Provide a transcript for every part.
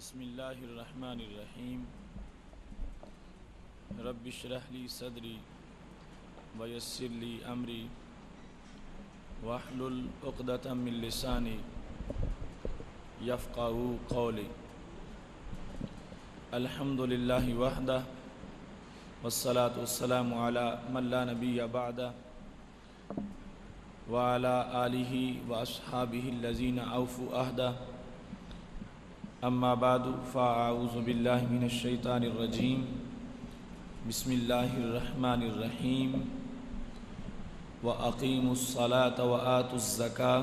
بسم اللہ الرحمن الرحیم رب اشرح لی صدری ویسر لی امری واحلل عقدۃ من لسانی یفقہوا قولی الحمد للہ وحدہ والصلاة والسلام علی من لا نبی بعدہ وعلی آلہ واصحابہ الذین اوفوا عہدہ اما بعد فاعوذ باللہ من الشیطان الرجیم بسم اللہ الرحمن الرحیم وَأَقِيمُوا الصَّلَاةَ وَآتُوا الزَّكَاةَ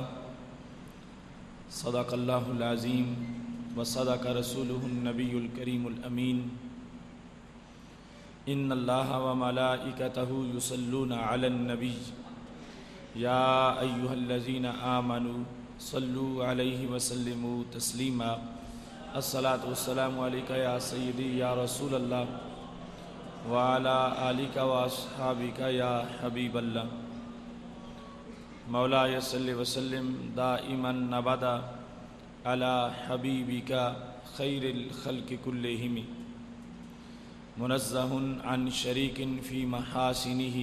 صدق اللہ العظیم وصدق رسولہ النبی الکریم الامین ان اللہ وملائکتہ یصلون علی النبی یا ایہا الذین آمنوا صلوا علیہ وسلموا تسلیما الصلاۃ والسلام علیکہ یا سیدی یا رسول اللہ وعلی آلک واصحابک یا حبیب اللہ مولا صلی وسلم دائما ابدا علی حبیبک خیر الخلق کلہم منزہ عن شریک فی محاسنہ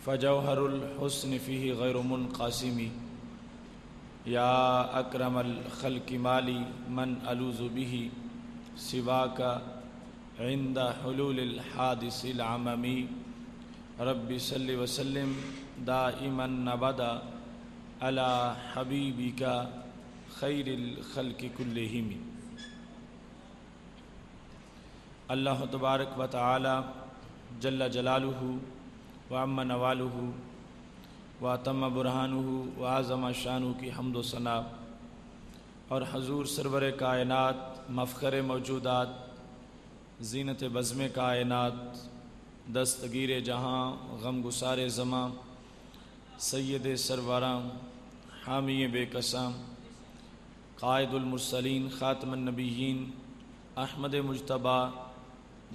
فجوہر الحسن فیہ غیر منقسم یا اکرم الخلق مالی من الوذ بہ سواک عند حلول الحادث العممی رب صلی وسلم دائما ابدا علی حبیبک خیر الخلق کلہم۔ اللہ تبارک و تعالی جل جلالہ وعم نوالہ واتم برہانہ وعظم شانہ کی حمد و ثنا اور حضور سرور کائنات مفخر موجودات زینت بزم کائنات دستگیر جہاں غم گسار زماں سید سروراں حامی بے قساں قائد المرسلین خاتم النبیین احمد مجتبیٰ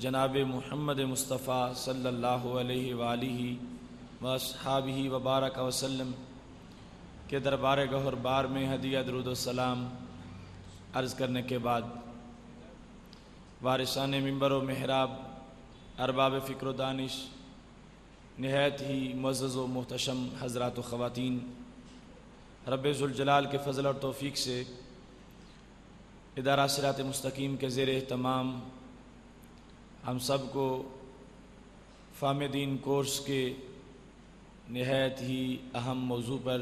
جناب محمد مصطفیٰ صلی اللہ علیہ وآلہ واصحابہ وبارک وسلم کے دربار گہر بار میں ہدیہ درود و سلام عرض کرنے کے بعد وارثان منبر و محراب ارباب فکر و دانش نہایت ہی معزز و محتشم حضرات و خواتین، رب ذوالجلال کے فضل اور توفیق سے ادارہ صراط مستقیم کے زیر اہتمام ہم سب کو فہم دین کورس کے نہایت ہی اہم موضوع پر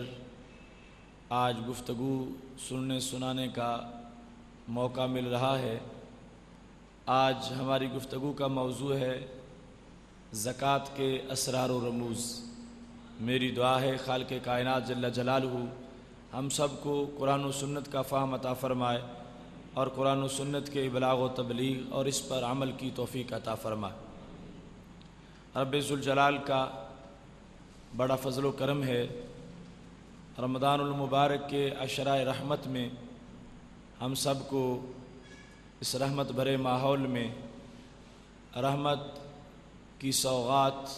آج گفتگو سننے سنانے کا موقع مل رہا ہے۔ آج ہماری گفتگو کا موضوع ہے زکوٰۃ کے اسرار و رموز۔ میری دعا ہے خالق کائنات جل جلالہ ہم سب کو قرآن و سنت کا فہم عطا فرمائے اور قرآن و سنت کے ابلاغ و تبلیغ اور اس پر عمل کی توفیق عطا فرمائے۔ رب ذوالجلال کا بڑا فضل و کرم ہے، رمضان المبارک کے عشرۂ رحمت میں ہم سب کو اس رحمت بھرے ماحول میں رحمت کی سوغات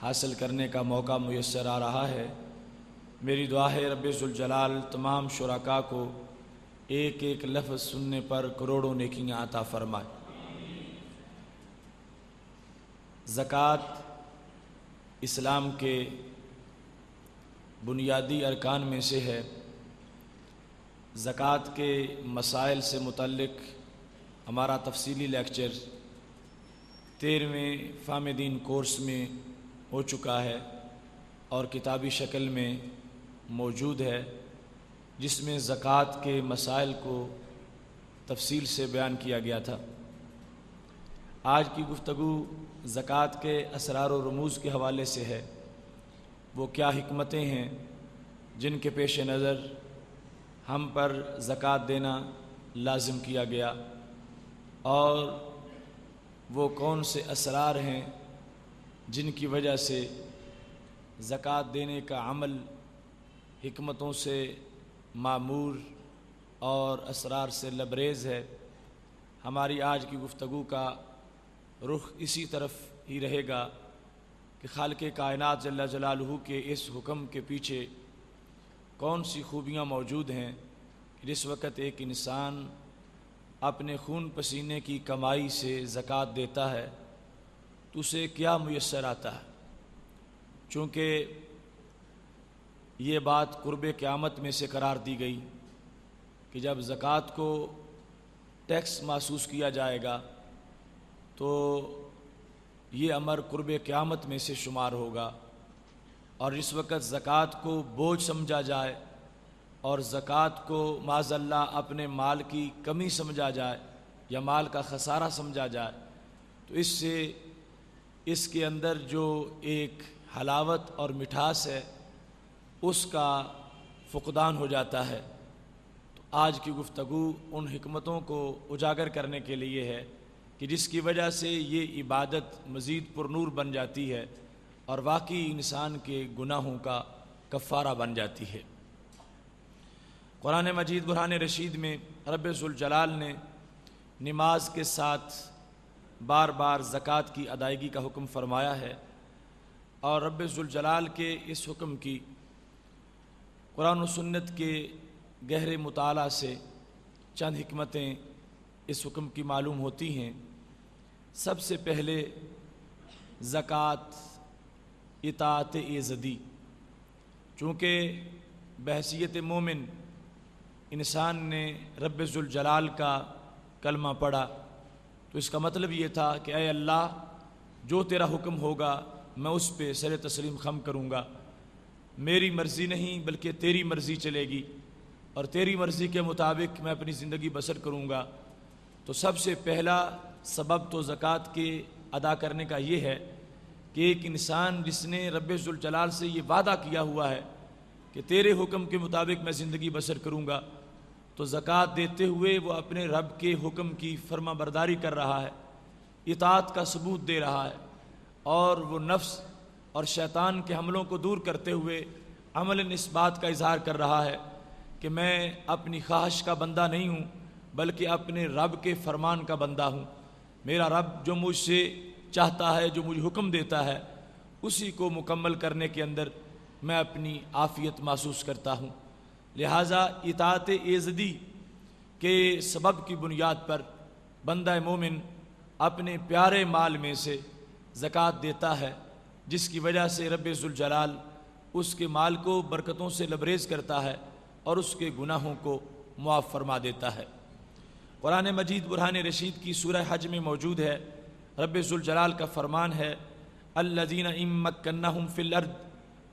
حاصل کرنے کا موقع میسر آ رہا ہے۔ میری دعا ہے رب ذوالجلال تمام شرکاء کو ایک ایک لفظ سننے پر کروڑوں نیکیاں عطا فرمائے۔ زکوٰۃ اسلام کے بنیادی ارکان میں سے ہے۔ زکوٰۃ کے مسائل سے متعلق ہمارا تفصیلی لیکچر 13ویں فہم دین کورس میں ہو چکا ہے اور کتابی شکل میں موجود ہے، جس میں زکوٰۃ کے مسائل کو تفصیل سے بیان کیا گیا تھا۔ آج کی گفتگو زکوٰۃ کے اسرار و رموز کے حوالے سے ہے۔ وہ کیا حکمتیں ہیں جن کے پیش نظر ہم پر زکوٰۃ دینا لازم کیا گیا، اور وہ کون سے اسرار ہیں جن کی وجہ سے زکوٰۃ دینے کا عمل حکمتوں سے معمور اور اسرار سے لبریز ہے۔ ہماری آج کی گفتگو کا رخ اسی طرف ہی رہے گا کہ خالق کائنات جل جلالہ کے اس حکم کے پیچھے کون سی خوبیاں موجود ہیں جس وقت ایک انسان اپنے خون پسینے کی کمائی سے زکوٰۃ دیتا ہے تو اسے کیا میسر آتا ہے؟ چونکہ یہ بات قرب قیامت میں سے قرار دی گئی کہ جب زکوٰۃ کو ٹیکس محسوس کیا جائے گا تو یہ امر قرب قیامت میں سے شمار ہوگا، اور اس وقت زکوٰۃ کو بوجھ سمجھا جائے اور زکوٰۃ کو معاذ اللہ اپنے مال کی کمی سمجھا جائے یا مال کا خسارہ سمجھا جائے تو اس سے اس کے اندر جو ایک حلاوت اور مٹھاس ہے اس کا فقدان ہو جاتا ہے۔ تو آج کی گفتگو ان حکمتوں کو اجاگر کرنے کے لیے ہے کہ جس کی وجہ سے یہ عبادت مزید پرنور بن جاتی ہے اور واقعی انسان کے گناہوں کا کفارہ بن جاتی ہے۔ قرآن مجید برہان رشید میں رب ذوالجلال نے نماز کے ساتھ بار بار زکوٰۃ کی ادائیگی کا حکم فرمایا ہے، اور رب ذوالجلال کے اس حکم کی قرآن و سنت کے گہرے مطالعہ سے چند حکمتیں اس حکم کی معلوم ہوتی ہیں۔ سب سے پہلے زکوٰۃ اطاعت ایزدی، چونکہ بحیثیت مومن انسان نے رب ذوالجلال کا کلمہ پڑھا تو اس کا مطلب یہ تھا کہ اے اللہ جو تیرا حکم ہوگا میں اس پہ سر تسلیم خم کروں گا، میری مرضی نہیں بلکہ تیری مرضی چلے گی اور تیری مرضی کے مطابق میں اپنی زندگی بسر کروں گا۔ تو سب سے پہلا سبب تو زکوٰۃ کے ادا کرنے کا یہ ہے کہ ایک انسان جس نے رب ذوالجلال سے یہ وعدہ کیا ہوا ہے کہ تیرے حکم کے مطابق میں زندگی بسر کروں گا، تو زکوٰۃ دیتے ہوئے وہ اپنے رب کے حکم کی فرما برداری کر رہا ہے، اطاعت کا ثبوت دے رہا ہے، اور وہ نفس اور شیطان کے حملوں کو دور کرتے ہوئے عملاً اس بات کا اظہار کر رہا ہے کہ میں اپنی خواہش کا بندہ نہیں ہوں بلکہ اپنے رب کے فرمان کا بندہ ہوں۔ میرا رب جو مجھ سے چاہتا ہے، جو مجھے حکم دیتا ہے، اسی کو مکمل کرنے کے اندر میں اپنی عافیت محسوس کرتا ہوں۔ لہٰذا اطاعت ایزدی کے سبب کی بنیاد پر بندہ مومن اپنے پیارے مال میں سے زکوٰۃ دیتا ہے، جس کی وجہ سے رب ذوالجلال اس کے مال کو برکتوں سے لبریز کرتا ہے اور اس کے گناہوں کو معاف فرما دیتا ہے۔ قرآن مجید برہان رشید کی سورہ حج میں موجود ہے، رب ذوالجلال کا فرمان ہے الذین ان مکنہم فی الارض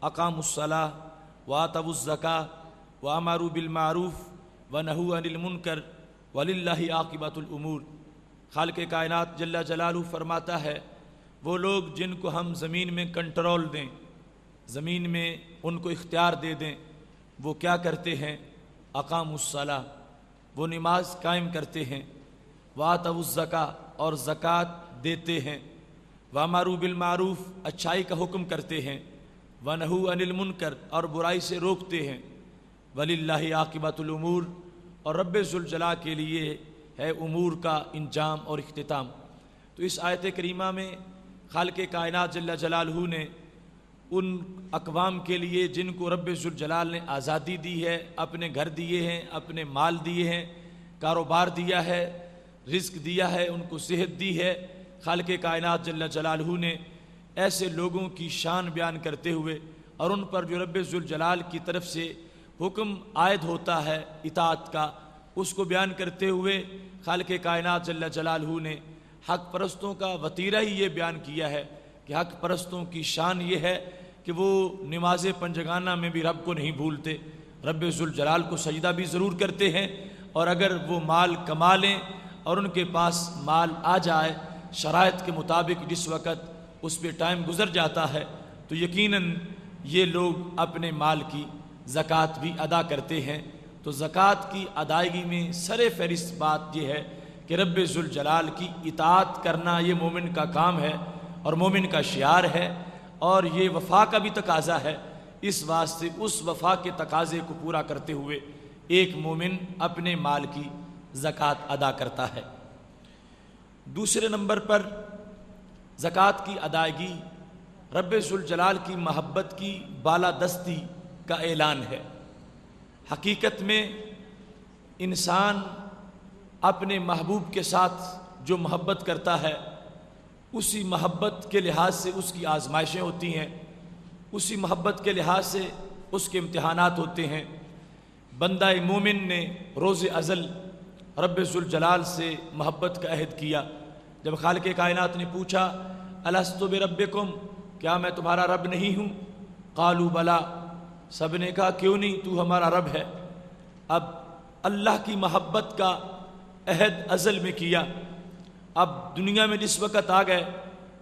اقاموا الصلاۃ وآتوا الزکاۃ وامروا بالمعروف ونہوا عن المنکر وللہ عاقبۃ الامور۔ خالق کائنات جل جلالہ فرماتا ہے وہ لوگ جن کو ہم زمین میں کنٹرول دیں، زمین میں ان کو اختیار دے دیں، وہ کیا کرتے ہیں؟ اقاموا الصلاۃ، وہ نماز قائم کرتے ہیں، وآتوا الزکاۃ، اور زکوٰۃ دیتے ہیں، وامروا بالمعروف، اچھائی کا حکم کرتے ہیں، ونہوا عن المنکر، اور برائی سے روکتے ہیں، وللہ عاقبۃ الامور، اور رب ذوالجلال کے لیے ہے امور کا انجام اور اختتام۔ تو اس آیت کریمہ میں خالق کائنات جل جلالہ نے ان اقوام کے لیے جن کو رب ذوالجلال نے آزادی دی ہے، اپنے گھر دیے ہیں، اپنے مال دیے ہیں، کاروبار دیا ہے، رزق دیا ہے، ان کو صحت دی ہے، خالق کائنات جل جلالہ نے ایسے لوگوں کی شان بیان کرتے ہوئے اور ان پر جو رب ذوالجلال کی طرف سے حکم عائد ہوتا ہے اطاعت کا، اس کو بیان کرتے ہوئے خالق کائنات جل جلالہ نے حق پرستوں کا وتیرہ ہی یہ بیان کیا ہے کہ حق پرستوں کی شان یہ ہے کہ وہ نماز پنجگانہ میں بھی رب کو نہیں بھولتے، رب ذوالجلال کو سجدہ بھی ضرور کرتے ہیں، اور اگر وہ مال کما لیں اور ان کے پاس مال آ جائے شرائط کے مطابق، جس وقت اس پہ ٹائم گزر جاتا ہے، تو یقیناً یہ لوگ اپنے مال کی زکوٰۃ بھی ادا کرتے ہیں۔ تو زکوٰۃ کی ادائیگی میں سر فہرست بات یہ ہے کہ رب ذوالجلال کی اطاعت کرنا یہ مومن کا کام ہے اور مومن کا شعار ہے، اور یہ وفا کا بھی تقاضا ہے۔ اس واسطے اس وفا کے تقاضے کو پورا کرتے ہوئے ایک مومن اپنے مال کی زکوٰۃ ادا کرتا ہے۔ دوسرے نمبر پر زکوٰۃ کی ادائیگی رب ذوالجلال کی محبت کی بالادستی کا اعلان ہے۔ حقیقت میں انسان اپنے محبوب کے ساتھ جو محبت کرتا ہے اسی محبت کے لحاظ سے اس کی آزمائشیں ہوتی ہیں، اسی محبت کے لحاظ سے اس کے امتحانات ہوتے ہیں۔ بندہ مومن نے روز ازل رب ذوالجلال سے محبت کا عہد کیا۔ جب خالق کائنات نے پوچھا الست بربکم، کیا میں تمہارا رب نہیں ہوں؟ قالوا بلا، سب نے کہا کیوں نہیں، تو ہمارا رب ہے۔ اب اللہ کی محبت کا عہد ازل میں کیا، اب دنیا میں جس وقت آ گئے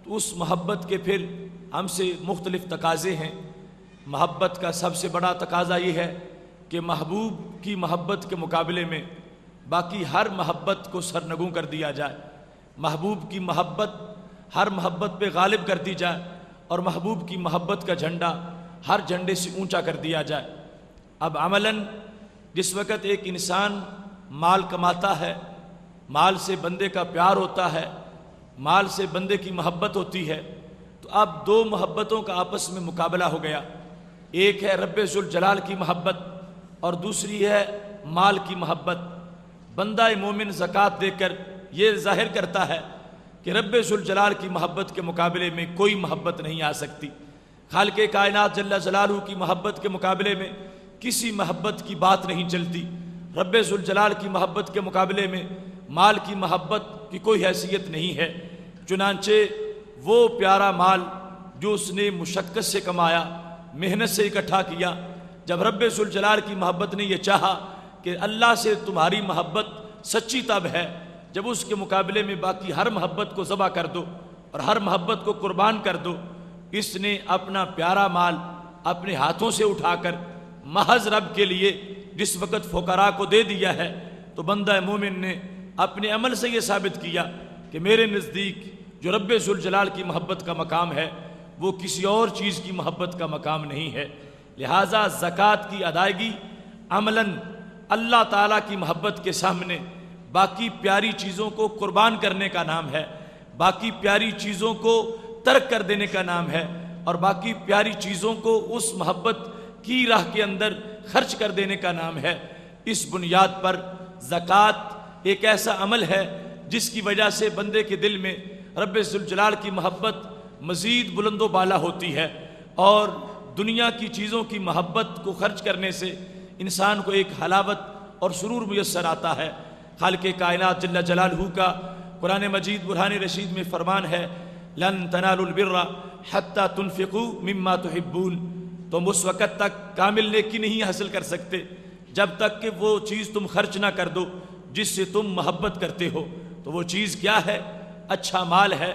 تو اس محبت کے پھر ہم سے مختلف تقاضے ہیں۔ محبت کا سب سے بڑا تقاضا یہ ہے کہ محبوب کی محبت کے مقابلے میں باقی ہر محبت کو سرنگوں کر دیا جائے، محبوب کی محبت ہر محبت پہ غالب کر دی جائے، اور محبوب کی محبت کا جھنڈا ہر جھنڈے سے اونچا کر دیا جائے۔ اب عملاً جس وقت ایک انسان مال کماتا ہے، مال سے بندے کا پیار ہوتا ہے، مال سے بندے کی محبت ہوتی ہے، تو اب دو محبتوں کا آپس میں مقابلہ ہو گیا۔ ایک ہے رب ذوالجلال کی محبت اور دوسری ہے مال کی محبت۔ بندہ مومن زکوٰۃ دے کر یہ ظاہر کرتا ہے کہ رب ذوالجلال کی محبت کے مقابلے میں کوئی محبت نہیں آ سکتی، خالق کائنات جل جلالہ کی محبت کے مقابلے میں کسی محبت کی بات نہیں چلتی، رب ذوالجلال کی محبت کے مقابلے میں مال کی محبت کی کوئی حیثیت نہیں ہے۔ چنانچہ وہ پیارا مال جو اس نے مشقت سے کمایا، محنت سے اکٹھا کیا، جب رب ذوالجلال کی محبت نے یہ چاہا کہ اللہ سے تمہاری محبت سچی تب ہے جب اس کے مقابلے میں باقی ہر محبت کو ذبح کر دو اور ہر محبت کو قربان کر دو، اس نے اپنا پیارا مال اپنے ہاتھوں سے اٹھا کر محض رب کے لیے جس وقت فقراء کو دے دیا ہے، تو بندہ مومن نے اپنے عمل سے یہ ثابت کیا کہ میرے نزدیک جو رب ذوالجلال کی محبت کا مقام ہے وہ کسی اور چیز کی محبت کا مقام نہیں ہے۔ لہٰذا زکوٰۃ کی ادائیگی عملاً اللہ تعالیٰ کی محبت کے سامنے باقی پیاری چیزوں کو قربان کرنے کا نام ہے، باقی پیاری چیزوں کو ترک کر دینے کا نام ہے، اور باقی پیاری چیزوں کو اس محبت کی راہ کے اندر خرچ کر دینے کا نام ہے۔ اس بنیاد پر زکوٰۃ ایک ایسا عمل ہے جس کی وجہ سے بندے کے دل میں رب ذوالجلال کی محبت مزید بلند و بالا ہوتی ہے، اور دنیا کی چیزوں کی محبت کو خرچ کرنے سے انسان کو ایک حلاوت اور سرور میسر آتا ہے۔ خالق کائنات جل جلالہ کا قرآن مجید برہان رشید میں فرمان ہے لن تنالوا البر حتى تنفقوا مما تحبون، تم اس وقت تک کامل نیکی نہیں حاصل کر سکتے جب تک کہ وہ چیز تم خرچ نہ کر دو جس سے تم محبت کرتے ہو۔ تو وہ چیز کیا ہے؟ اچھا مال ہے،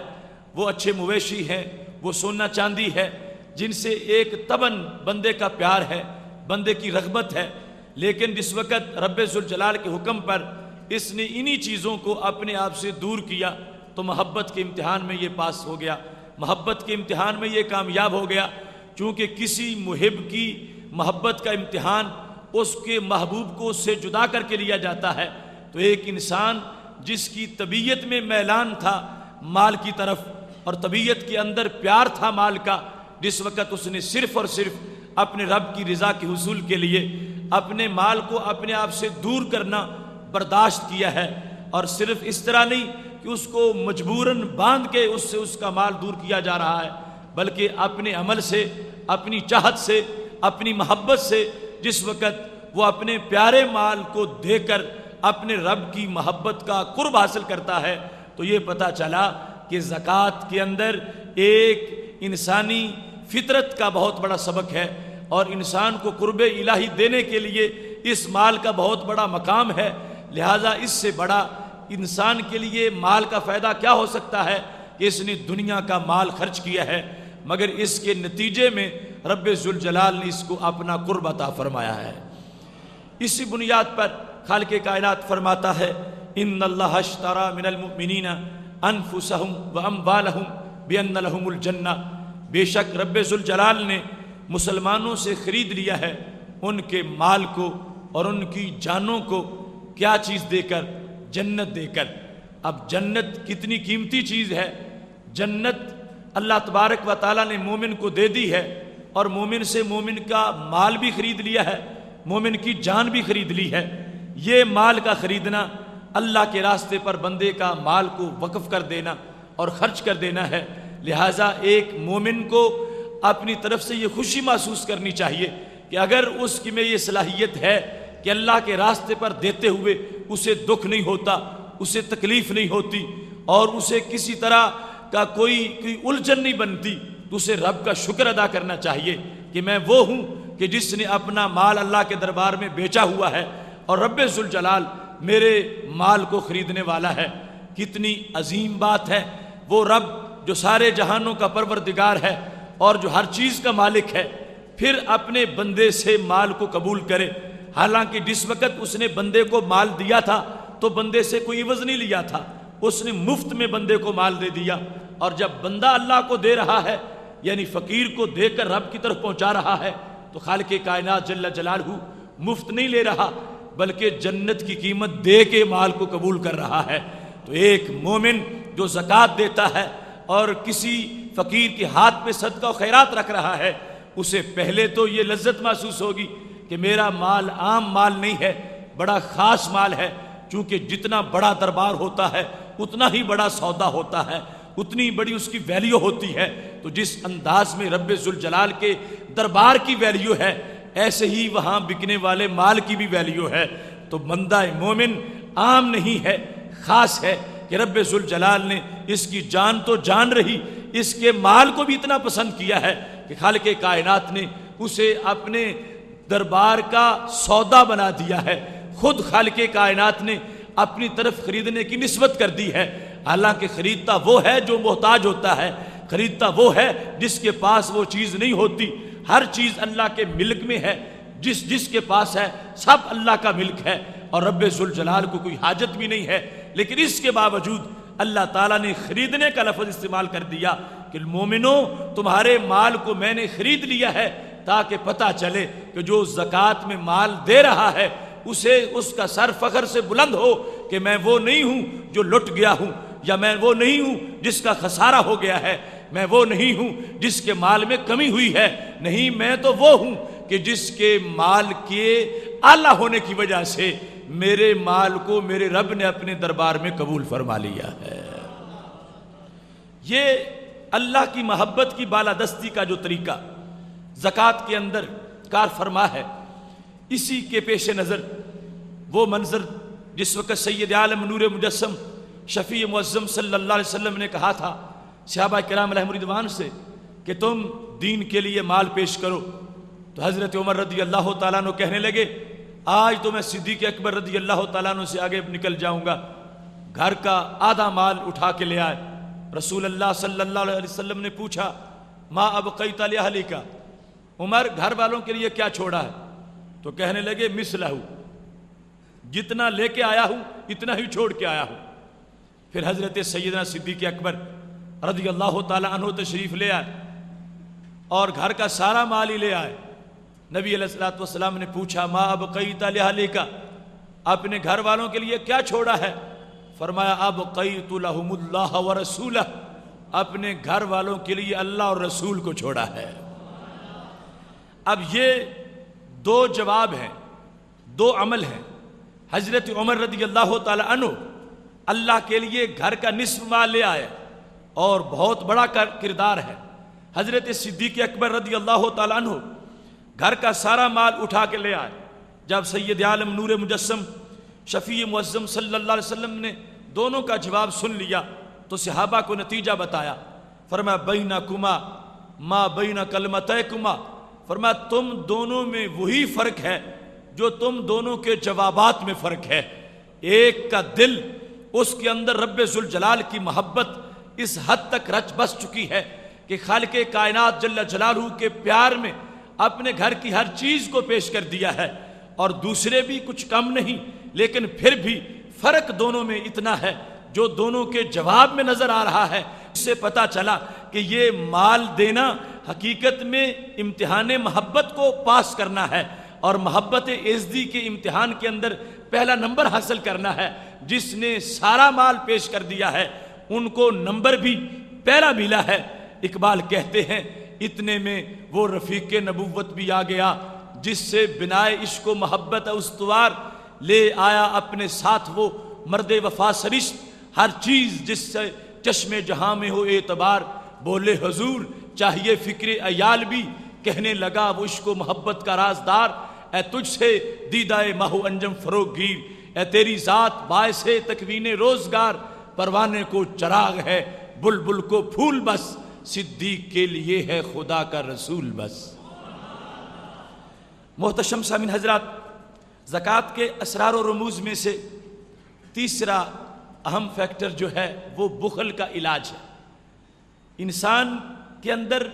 وہ اچھے مویشی ہیں، وہ سونا چاندی ہے جن سے ایک طبعاً بندے کا پیار ہے، بندے کی رغبت ہے، لیکن جس وقت رب ذوالجلال کے حکم پر اس نے انہی چیزوں کو اپنے آپ سے دور کیا تو محبت کے امتحان میں یہ پاس ہو گیا، محبت کے امتحان میں یہ کامیاب ہو گیا۔ چونکہ کسی محب کی محبت کا امتحان اس کے محبوب کو اس سے جدا کر کے لیا جاتا ہے، تو ایک انسان جس کی طبیعت میں میلان تھا مال کی طرف اور طبیعت کے اندر پیار تھا مال کا، جس وقت اس نے صرف اور صرف اپنے رب کی رضا کے حصول کے لیے اپنے مال کو اپنے آپ سے دور کرنا برداشت کیا ہے، اور صرف اس طرح نہیں کہ اس کو مجبوراً باندھ کے اس سے اس کا مال دور کیا جا رہا ہے، بلکہ اپنے عمل سے، اپنی چاہت سے، اپنی محبت سے جس وقت وہ اپنے پیارے مال کو دے کر اپنے رب کی محبت کا قرب حاصل کرتا ہے، تو یہ پتہ چلا کہ زکوٰۃ کے اندر ایک انسانی فطرت کا بہت بڑا سبق ہے، اور انسان کو قرب الہی دینے کے لیے اس مال کا بہت بڑا مقام ہے۔ لہٰذا اس سے بڑا انسان کے لیے مال کا فائدہ کیا ہو سکتا ہے کہ اس نے دنیا کا مال خرچ کیا ہے، مگر اس کے نتیجے میں رب ذوالجلال نے اس کو اپنا قرب عطا فرمایا ہے۔ اسی بنیاد پر خالق کائنات فرماتا ہے ان اللہ اشتری من المؤمنین انفسهم واموالهم بان لهم الجنہ، بے شک رب ذوالجلال نے مسلمانوں سے خرید لیا ہے ان کے مال کو اور ان کی جانوں کو، کیا چیز دے کر؟ جنت دے کر۔ اب جنت کتنی قیمتی چیز ہے، جنت اللہ تبارک و تعالیٰ نے مومن کو دے دی ہے، اور مومن سے مومن کا مال بھی خرید لیا ہے، مومن کی جان بھی خرید لی ہے۔ یہ مال کا خریدنا اللہ کے راستے پر بندے کا مال کو وقف کر دینا اور خرچ کر دینا ہے۔ لہٰذا ایک مومن کو اپنی طرف سے یہ خوشی محسوس کرنی چاہیے کہ اگر اس کی میں یہ صلاحیت ہے کہ اللہ کے راستے پر دیتے ہوئے اسے دکھ نہیں ہوتا، اسے تکلیف نہیں ہوتی اور اسے کسی طرح کا کوئی الجھن نہیں بنتی، تو اسے رب کا شکر ادا کرنا چاہیے کہ میں وہ ہوں کہ جس نے اپنا مال اللہ کے دربار میں بیچا ہوا ہے اور رب ذوالجلال میرے مال کو خریدنے والا ہے۔ کتنی عظیم بات ہے، وہ رب جو سارے جہانوں کا پروردگار ہے اور جو ہر چیز کا مالک ہے، پھر اپنے بندے سے مال کو قبول کرے۔ حالانکہ جس وقت اس نے بندے کو مال دیا تھا تو بندے سے کوئی عوض نہیں لیا تھا، اس نے مفت میں بندے کو مال دے دیا، اور جب بندہ اللہ کو دے رہا ہے یعنی فقیر کو دے کر رب کی طرف پہنچا رہا ہے تو خالق کائنات جل جلالہ مفت نہیں لے رہا بلکہ جنت کی قیمت دے کے مال کو قبول کر رہا ہے۔ تو ایک مومن جو زکوٰۃ دیتا ہے اور کسی فقیر کے ہاتھ پہ صدقہ و خیرات رکھ رہا ہے، اسے پہلے تو یہ لذت محسوس ہوگی کہ میرا مال عام مال نہیں ہے، بڑا خاص مال ہے، چونکہ جتنا بڑا دربار ہوتا ہے اتنا ہی بڑا سودا ہوتا ہے، اتنی بڑی اس کی ویلیو ہوتی ہے۔ تو جس انداز میں رب ذوالجلال کے دربار کی ویلیو ہے، ایسے ہی وہاں بکنے والے مال کی بھی ویلیو ہے۔ تو بندہ مومن عام نہیں ہے، خاص ہے کہ رب ذوالجلال نے اس کی جان تو جان رہی، اس کے مال کو بھی اتنا پسند کیا ہے کہ خالق کائنات نے اسے اپنے دربار کا سودا بنا دیا ہے۔ خود خالق کائنات نے اپنی طرف خریدنے کی نسبت کر دی ہے، حالانکہ خریدتا وہ ہے جو محتاج ہوتا ہے، خریدتا وہ ہے جس کے پاس وہ چیز نہیں ہوتی۔ ہر چیز اللہ کے ملک میں ہے، جس کے پاس ہے سب اللہ کا ملک ہے، اور رب ذوالجلال کو کوئی حاجت بھی نہیں ہے، لیکن اس کے باوجود اللہ تعالیٰ نے خریدنے کا لفظ استعمال کر دیا کہ مومنوں تمہارے مال کو میں نے خرید لیا ہے، تاکہ پتہ چلے کہ جو زکوٰۃ میں مال دے رہا ہے اسے اس کا سر فخر سے بلند ہو کہ میں وہ نہیں ہوں جو لٹ گیا ہوں، یا میں وہ نہیں ہوں جس کا خسارہ ہو گیا ہے، میں وہ نہیں ہوں جس کے مال میں کمی ہوئی ہے، نہیں، میں تو وہ ہوں کہ جس کے مال کے اعلیٰ ہونے کی وجہ سے میرے مال کو میرے رب نے اپنے دربار میں قبول فرما لیا ہے۔ یہ اللہ کی محبت کی بالادستی کا جو طریقہ زکوٰۃ کے اندر کار فرما ہے، اسی کے پیش نظر وہ منظر جس وقت سید عالم نور مجسم شفیع معظم صلی اللہ علیہ وسلم نے کہا تھا صحابہ کرام علیہم رضوان سے کہ تم دین کے لیے مال پیش کرو، تو حضرت عمر رضی اللہ تعالیٰ عنہ کہنے لگے آج تو میں صدیق اکبر رضی اللہ تعالیٰ عنہ سے آگے نکل جاؤں گا۔ گھر کا آدھا مال اٹھا کے لے آئے۔ رسول اللہ صلی اللہ علیہ وسلم نے پوچھا ما ابقیت لأہلک، عمر گھر والوں کے لیے کیا چھوڑا ہے؟ تو کہنے لگے مثلہ، جتنا لے کے آیا ہوں اتنا ہی چھوڑ کے آیا ہوں۔ پھر حضرت سیدنا صدیق اکبر رضی اللہ تعالیٰ عنہ تشریف لے آئے اور گھر کا سارا مال ہی لے آئے۔ نبی علیہ الصلوۃ والسلام نے پوچھا ما ابقیت لأہلک، اپنے گھر والوں کے لیے کیا چھوڑا ہے؟ فرمایا ابقیت لہم اللہ ورسولہ، اپنے گھر والوں کے لیے اللہ اور رسول کو چھوڑا ہے۔ اب یہ دو جواب ہیں، دو عمل ہیں۔ حضرت عمر رضی اللہ تعالی عنہ اللہ کے لیے گھر کا نصف مال لے آئے اور بہت بڑا کردار ہے۔ حضرت صدیق اکبر رضی اللہ تعالی عنہ گھر کا سارا مال اٹھا کے لے آئے۔ جب سید عالم نور مجسم شفیع معظم صلی اللہ علیہ وسلم نے دونوں کا جواب سن لیا تو صحابہ کو نتیجہ بتایا۔ فرمایا بینکما ما بین کلمتیکما، فرمایا تم دونوں میں وہی فرق ہے جو تم دونوں کے جوابات میں فرق ہے۔ ایک کا دل، اس کے اندر رب ذوالجلال کی محبت اس حد تک رچ بس چکی ہے کہ خالق کائنات جل جلالہ کے پیار میں اپنے گھر کی ہر چیز کو پیش کر دیا ہے، اور دوسرے بھی کچھ کم نہیں، لیکن پھر بھی فرق دونوں میں اتنا ہے جو دونوں کے جواب میں نظر آ رہا ہے۔ اس سے پتہ چلا کہ یہ مال دینا حقیقت میں امتحان محبت کو پاس کرنا ہے، اور محبت عزدی کے امتحان کے اندر پہلا نمبر حاصل کرنا ہے۔ جس نے سارا مال پیش کر دیا ہے ان کو نمبر بھی پہلا ملا ہے۔ اقبال کہتے ہیں اتنے میں وہ رفیق نبوت بھی آ گیا جس سے بنائے عشق و محبت استوار، لے آیا اپنے ساتھ وہ مرد وفا سرشت، ہر چیز جس سے چشم جہاں میں ہو اعتبار، بولے حضور چاہیے فکر عیال بھی، کہنے لگا وہ عشق و محبت کا رازدار، اے تجھ سے دیدہ ماہو انجم فروغ گیر، اے تیری ذات باعث تکوین روزگار، پروانے کو چراغ ہے بلبل کو پھول بس، صدیق کے لیے ہے خدا کا رسول بس۔ محتشم سامعین حضرات، زکوٰۃ کے اسرار و رموز میں سے تیسرا اہم فیکٹر جو ہے وہ بخل کا علاج ہے۔ انسان کے اندر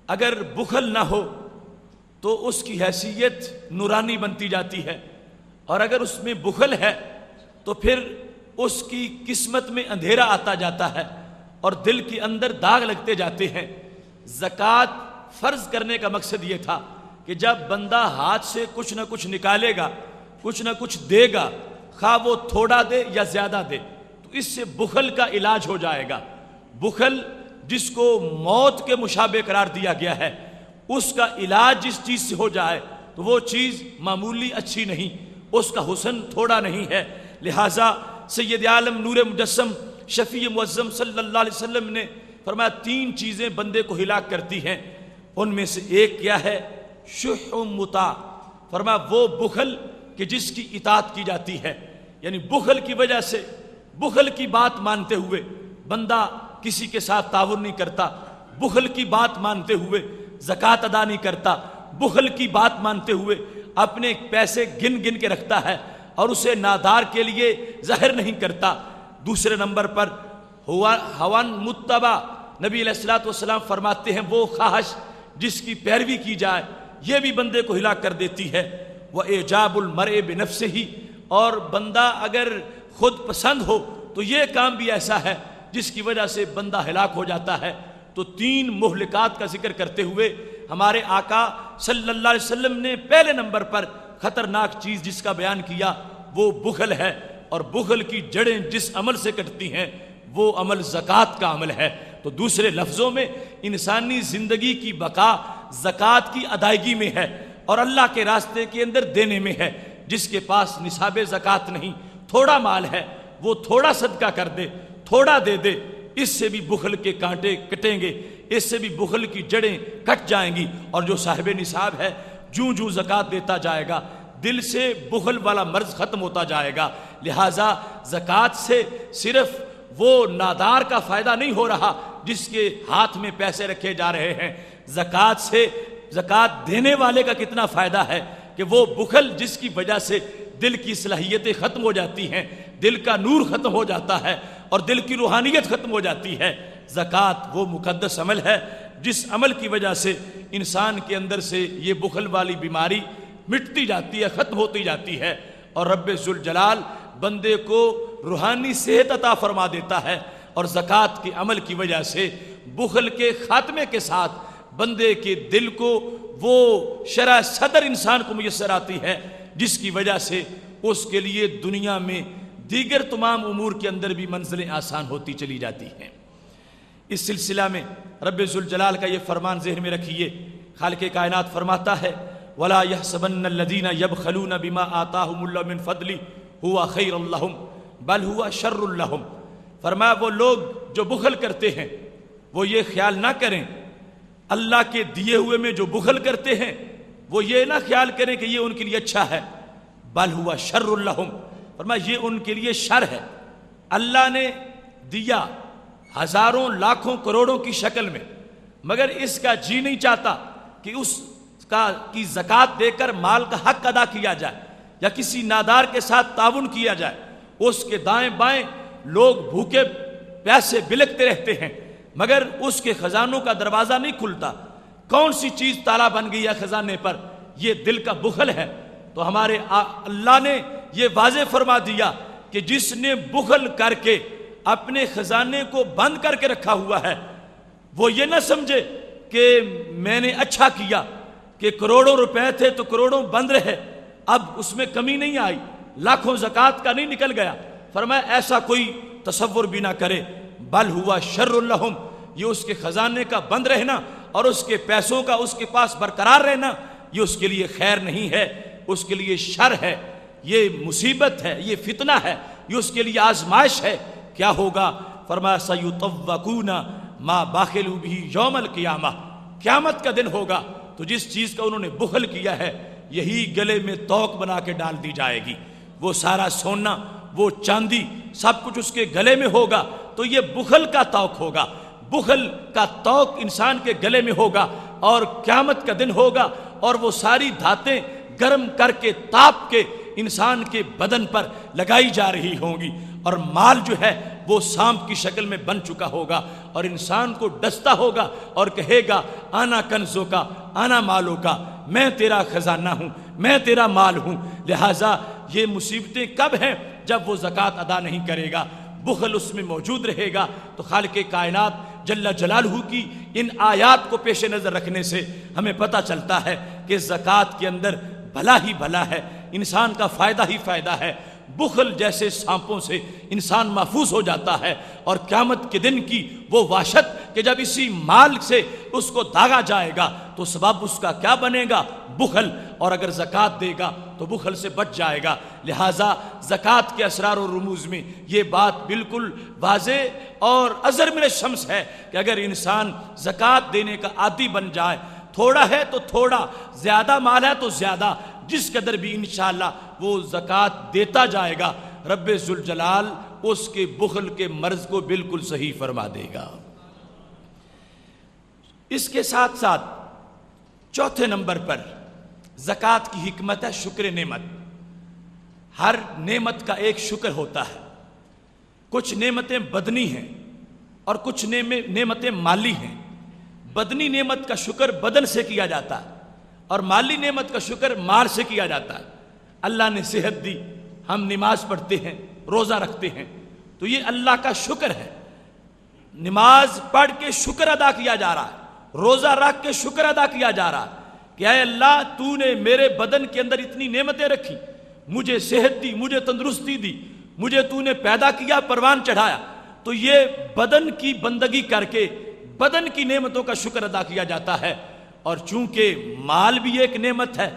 اگر بخل نہ ہو تو اس کی حیثیت نورانی بنتی جاتی ہے، اور اگر اس میں بخل ہے تو پھر اس کی قسمت میں اندھیرا آتا جاتا ہے اور دل کے اندر داغ لگتے جاتے ہیں۔ زکوٰۃ فرض کرنے کا مقصد یہ تھا کہ جب بندہ ہاتھ سے کچھ نہ کچھ نکالے گا، کچھ نہ کچھ دے گا، خواہ وہ تھوڑا دے یا زیادہ دے، تو اس سے بخل کا علاج ہو جائے گا۔ بخل جس کو موت کے مشابہ قرار دیا گیا ہے، اس کا علاج جس چیز سے ہو جائے تو وہ چیز معمولی اچھی نہیں، اس کا حسن تھوڑا نہیں ہے۔ لہٰذا سید عالم نور مجسم شفیع معظم صلی اللہ علیہ وسلم نے فرمایا 3 چیزیں بندے کو ہلاک کرتی ہیں، ان میں سے ایک کیا ہے؟ شح مطاع، فرمایا وہ بخل کہ جس کی اطاعت کی جاتی ہے، یعنی بخل کی وجہ سے، بخل کی بات مانتے ہوئے بندہ کسی کے ساتھ تعاون نہیں کرتا، بخل کی بات مانتے ہوئے زکوٰۃ ادا نہیں کرتا، بخل کی بات مانتے ہوئے اپنے پیسے گن گن کے رکھتا ہے اور اسے نادار کے لیے ظاہر نہیں کرتا۔ دوسرے نمبر پر ہوان متبع، نبی علیہ الصلوۃ والسلام فرماتے ہیں وہ خواہش جس کی پیروی کی جائے یہ بھی بندے کو ہلاک کر دیتی ہے۔ وَإِعْجَابُ الْمَرْءِ بِنَفْسِهِ، اور بندہ اگر خود پسند ہو تو یہ کام بھی ایسا ہے جس کی وجہ سے بندہ ہلاک ہو جاتا ہے۔ تو 3 مہلکات کا ذکر کرتے ہوئے ہمارے آقا صلی اللہ علیہ وسلم نے پہلے نمبر پر خطرناک چیز جس کا بیان کیا وہ بخل ہے، اور بخل کی جڑیں جس عمل سے کٹتی ہیں وہ عمل زکوٰۃ کا عمل ہے۔ تو دوسرے لفظوں میں انسانی زندگی کی بقا زکوٰۃ کی ادائیگی میں ہے اور اللہ کے راستے کے اندر دینے میں ہے۔ جس کے پاس نصاب زکوٰۃ نہیں، تھوڑا مال ہے، وہ تھوڑا صدقہ کر دے، تھوڑا دے دے، اس سے بھی بخل کے کانٹے کٹیں گے، اس سے بھی بخل کی جڑیں کٹ جائیں گی، اور جو صاحب نصاب ہے جوں جوں زکوٰۃ دیتا جائے گا دل سے بخل والا مرض ختم ہوتا جائے گا۔ لہٰذا زکوٰۃ سے صرف وہ نادار کا فائدہ نہیں ہو رہا جس کے ہاتھ میں پیسے رکھے جا رہے ہیں، زکوٰۃ سے زکوٰۃ دینے والے کا کتنا فائدہ ہے کہ وہ بخل جس کی وجہ سے دل کی صلاحیتیں ختم ہو جاتی ہیں، دل کا نور ختم ہو جاتا ہے اور دل کی روحانیت ختم ہو جاتی ہے۔ زکوٰۃ وہ مقدس عمل ہے جس عمل کی وجہ سے انسان کے اندر سے یہ بخل والی بیماری مٹتی جاتی ہے، ختم ہوتی جاتی ہے، اور رب ذوالجلال بندے کو روحانی صحت عطا فرما دیتا ہے، اور زکوٰۃ کے عمل کی وجہ سے بخل کے خاتمے کے ساتھ بندے کے دل کو وہ شرح صدر انسان کو میسر آتی ہے جس کی وجہ سے اس کے لیے دنیا میں دیگر تمام امور کے اندر بھی منزلیں آسان ہوتی چلی جاتی ہیں۔ اس سلسلہ میں رب ذوالجلال کا یہ فرمان ذہن میں رکھیے، خالق کائنات فرماتا ہے وَلَا يَحْسَبَنَّ الَّذِينَ يَبْخَلُونَ بِمَا آتَاهُمُ اللَّهُ مِنْ فَضْلِهِ هُوَ خَيْرٌ لَهُمْ بَلْ هُوَ شَرٌّ لَهُمْ، فرمایا وہ لوگ جو بخل کرتے ہیں وہ یہ خیال نہ کریں، اللہ کے دیے ہوئے میں جو بخل کرتے ہیں وہ یہ نہ خیال کریں کہ یہ ان کے لیے اچھا ہے، بَلْ هُوَ شَرٌّ لَهُمْ، فرمایا یہ ان کے لیے شر ہے۔ اللہ نے دیا ہزاروں لاکھوں کروڑوں کی شکل میں، مگر اس کا جی نہیں چاہتا کہ اس کی زکوٰۃ دے کر مال کا حق ادا کیا جائے یا کسی نادار کے ساتھ تعاون کیا جائے۔ اس کے دائیں بائیں لوگ بھوکے پیاسے بلکتے رہتے ہیں مگر اس کے خزانوں کا دروازہ نہیں کھلتا۔ کون سی چیز تالا بن گئی ہے خزانے پر؟ یہ دل کا بخل ہے۔ تو ہمارے اللہ نے یہ واضح فرما دیا کہ جس نے بخل کر کے اپنے خزانے کو بند کر کے رکھا ہوا ہے وہ یہ نہ سمجھے کہ میں نے اچھا کیا کہ کروڑوں روپے تھے تو کروڑوں بند رہے، اب اس میں کمی نہیں آئی، لاکھوں زکوٰۃ کا نہیں نکل گیا۔ فرمایا ایسا کوئی تصور بھی نہ کرے، بل ہوا شر لہم، یہ اس کے خزانے کا بند رہنا اور اس کے پیسوں کا اس کے پاس برقرار رہنا یہ اس کے لیے خیر نہیں ہے، اس کے لیے شر ہے، یہ مصیبت ہے، یہ فتنہ ہے، یہ اس کے لیے آزمائش ہے. کیا ہوگا؟ فرمایا سیطوقون ما بخلوا به یوم القیامہ، قیامت کا دن ہوگا تو جس چیز کا انہوں نے بخل کیا ہے یہی گلے میں توق بنا کے ڈال دی جائے گی. وہ سارا سونا، وہ چاندی، سب کچھ اس کے گلے میں ہوگا تو یہ بخل کا توق ہوگا. بخل کا توق انسان کے گلے میں ہوگا اور قیامت کا دن ہوگا اور وہ ساری دھاتیں گرم کر کے تاپ کے انسان کے بدن پر لگائی جا رہی ہوں گی اور مال جو ہے وہ سانپ کی شکل میں بن چکا ہوگا اور انسان کو ڈستا ہوگا اور کہے گا آنا کنزوں کا، آنا مالوں کا، میں تیرا خزانہ ہوں، میں تیرا مال ہوں. لہٰذا یہ مصیبتیں کب ہیں؟ جب وہ زکوٰۃ ادا نہیں کرے گا، بخل اس میں موجود رہے گا. تو خالق کائنات جل جلالہ کی ان آیات کو پیش نظر رکھنے سے ہمیں پتہ چلتا ہے کہ زکوٰۃ کے اندر بھلا ہی بھلا ہے، انسان کا فائدہ ہی فائدہ ہے. بخل جیسے سانپوں سے انسان محفوظ ہو جاتا ہے اور قیامت کے دن کی وہ وحشت کہ جب اسی مال سے اس کو داغا جائے گا تو سبب اس کا کیا بنے گا؟ بخل. اور اگر زکوٰۃ دے گا تو بخل سے بچ جائے گا. لہٰذا زکوٰۃ کے اسرار و رموز میں یہ بات بالکل واضح اور اظہر من الشمس ہے کہ اگر انسان زکوٰۃ دینے کا عادی بن جائے، تھوڑا ہے تو تھوڑا، زیادہ مال ہے تو زیادہ، جس قدر بھی انشاءاللہ وہ زکوٰۃ دیتا جائے گا، رب ذوالجلال اس کے بخل کے مرض کو بالکل صحیح فرما دے گا. اس کے ساتھ ساتھ چوتھے نمبر پر زکوٰۃ کی حکمت ہے شکر نعمت. ہر نعمت کا ایک شکر ہوتا ہے. کچھ نعمتیں بدنی ہیں اور کچھ نعمتیں مالی ہیں. بدنی نعمت کا شکر بدن سے کیا جاتا ہے اور مالی نعمت کا شکر مال سے کیا جاتا ہے. اللہ نے صحت دی، ہم نماز پڑھتے ہیں، روزہ رکھتے ہیں، تو یہ اللہ کا شکر ہے. نماز پڑھ کے شکر ادا کیا جا رہا ہے، روزہ رکھ کے شکر ادا کیا جا رہا ہے کہ اے اللہ تو نے میرے بدن کے اندر اتنی نعمتیں رکھی، مجھے صحت دی، مجھے تندرستی دی، مجھے تو نے پیدا کیا، پروان چڑھایا. تو یہ بدن کی بندگی کر کے بدن کی نعمتوں کا شکر ادا کیا جاتا ہے. اور چونکہ مال بھی ایک نعمت ہے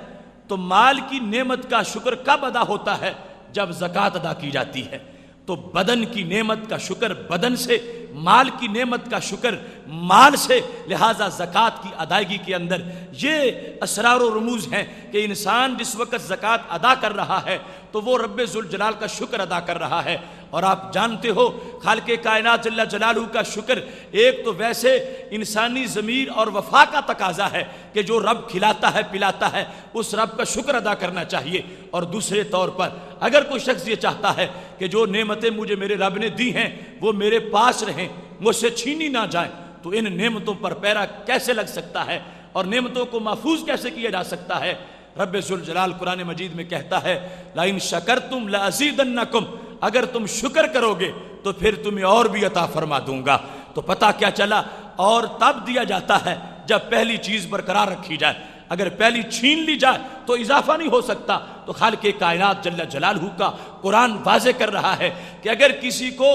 تو مال کی نعمت کا شکر کب ادا ہوتا ہے؟ جب زکوٰۃ ادا کی جاتی ہے. تو بدن کی نعمت کا شکر بدن سے، مال کی نعمت کا شکر مال سے. لہٰذا زکوٰۃ کی ادائیگی کے اندر یہ اسرار و رموز ہیں کہ انسان جس وقت زکوٰۃ ادا کر رہا ہے تو وہ رب ذوالجلال کا شکر ادا کر رہا ہے. اور آپ جانتے ہو خالق کائنات جل جلالہ کا شکر ایک تو ویسے انسانی ضمیر اور وفا کا تقاضا ہے کہ جو رب کھلاتا ہے پلاتا ہے اس رب کا شکر ادا کرنا چاہیے. اور دوسرے طور پر اگر کوئی شخص یہ چاہتا ہے کہ جو نعمتیں مجھے میرے رب نے دی ہیں وہ میرے پاس رہیں، مجھ سے چھینی نہ جائیں، تو ان نعمتوں پر پیرا کیسے لگ سکتا ہے اور نعمتوں کو محفوظ کیسے کیا جا سکتا ہے؟ رب ذوالجلال قرآن مجید میں کہتا ہے لَإِن شَكَرْتُمْ لَأَزِيدَنَّكُمْ، اگر تم شکر کرو گے تو پھر تمہیں اور بھی عطا فرما دوں گا. تو پتہ کیا چلا؟ اور تب دیا جاتا ہے جب پہلی چیز برقرار رکھی جائے. اگر پہلی چھین لی جائے تو اضافہ نہیں ہو سکتا. تو خالق کائنات جل جلالہ کا قرآن واضح کر رہا ہے کہ اگر کسی کو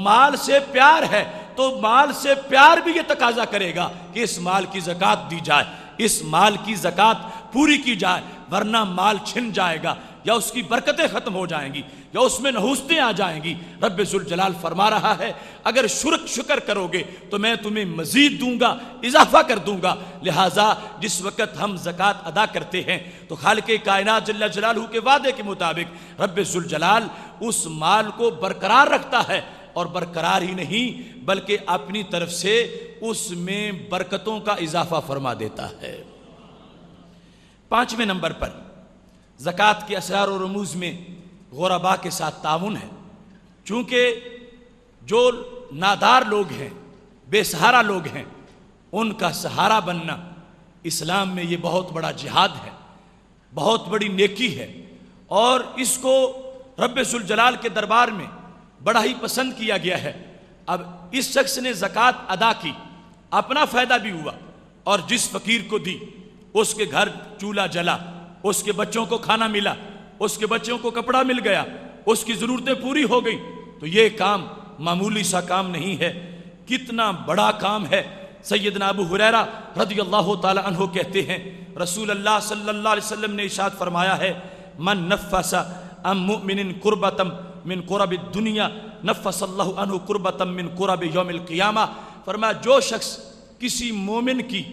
مال سے پیار ہے تو مال سے پیار بھی یہ تقاضا کرے گا کہ اس مال کی زکوٰۃ دی جائے، اس مال کی زکوٰۃ پوری کی جائے، ورنہ مال چھن جائے گا یا اس کی برکتیں ختم ہو جائیں گی یا اس میں نحوستیں آ جائیں گی. رب ذوالجلال فرما رہا ہے اگر شکر کرو گے تو میں تمہیں مزید دوں گا، اضافہ کر دوں گا. لہٰذا جس وقت ہم زکوٰۃ ادا کرتے ہیں تو خالق کائنات جل جلالہ کے وعدے کے مطابق رب ذوالجلال اس مال کو برقرار رکھتا ہے. اور برقرار ہی نہیں بلکہ اپنی طرف سے اس میں برکتوں کا اضافہ فرما دیتا ہے. پانچویں نمبر پر زکوٰۃ کے اسرار و رموز میں غرباء کے ساتھ تعاون ہے. چونکہ جو نادار لوگ ہیں، بے سہارا لوگ ہیں، ان کا سہارا بننا اسلام میں یہ بہت بڑا جہاد ہے، بہت بڑی نیکی ہے. اور اس کو رب ذوالجلال کے دربار میں بڑا ہی پسند کیا گیا ہے. اب اس شخص نے زکوٰۃ ادا کی، اپنا فائدہ بھی ہوا اور جس فقیر کو دی اس کے گھر چولہا جلا، اس کے بچوں کو کھانا ملا، اس کے بچوں کو کپڑا مل گیا، اس کی ضرورتیں پوری ہو گئیں. تو یہ کام معمولی سا کام نہیں ہے، کتنا بڑا کام ہے. سیدنا ابو ہریرہ رضی اللہ تعالی عنہ کہتے ہیں رسول اللہ صلی اللہ علیہ وسلم نے ارشاد فرمایا ہے من نفس عن مؤمن کربۃ من قرب الدنیا نفس اللہ عنہ قربۃ من قرب یوم القیامہ. فرمایا جو شخص کسی مومن کی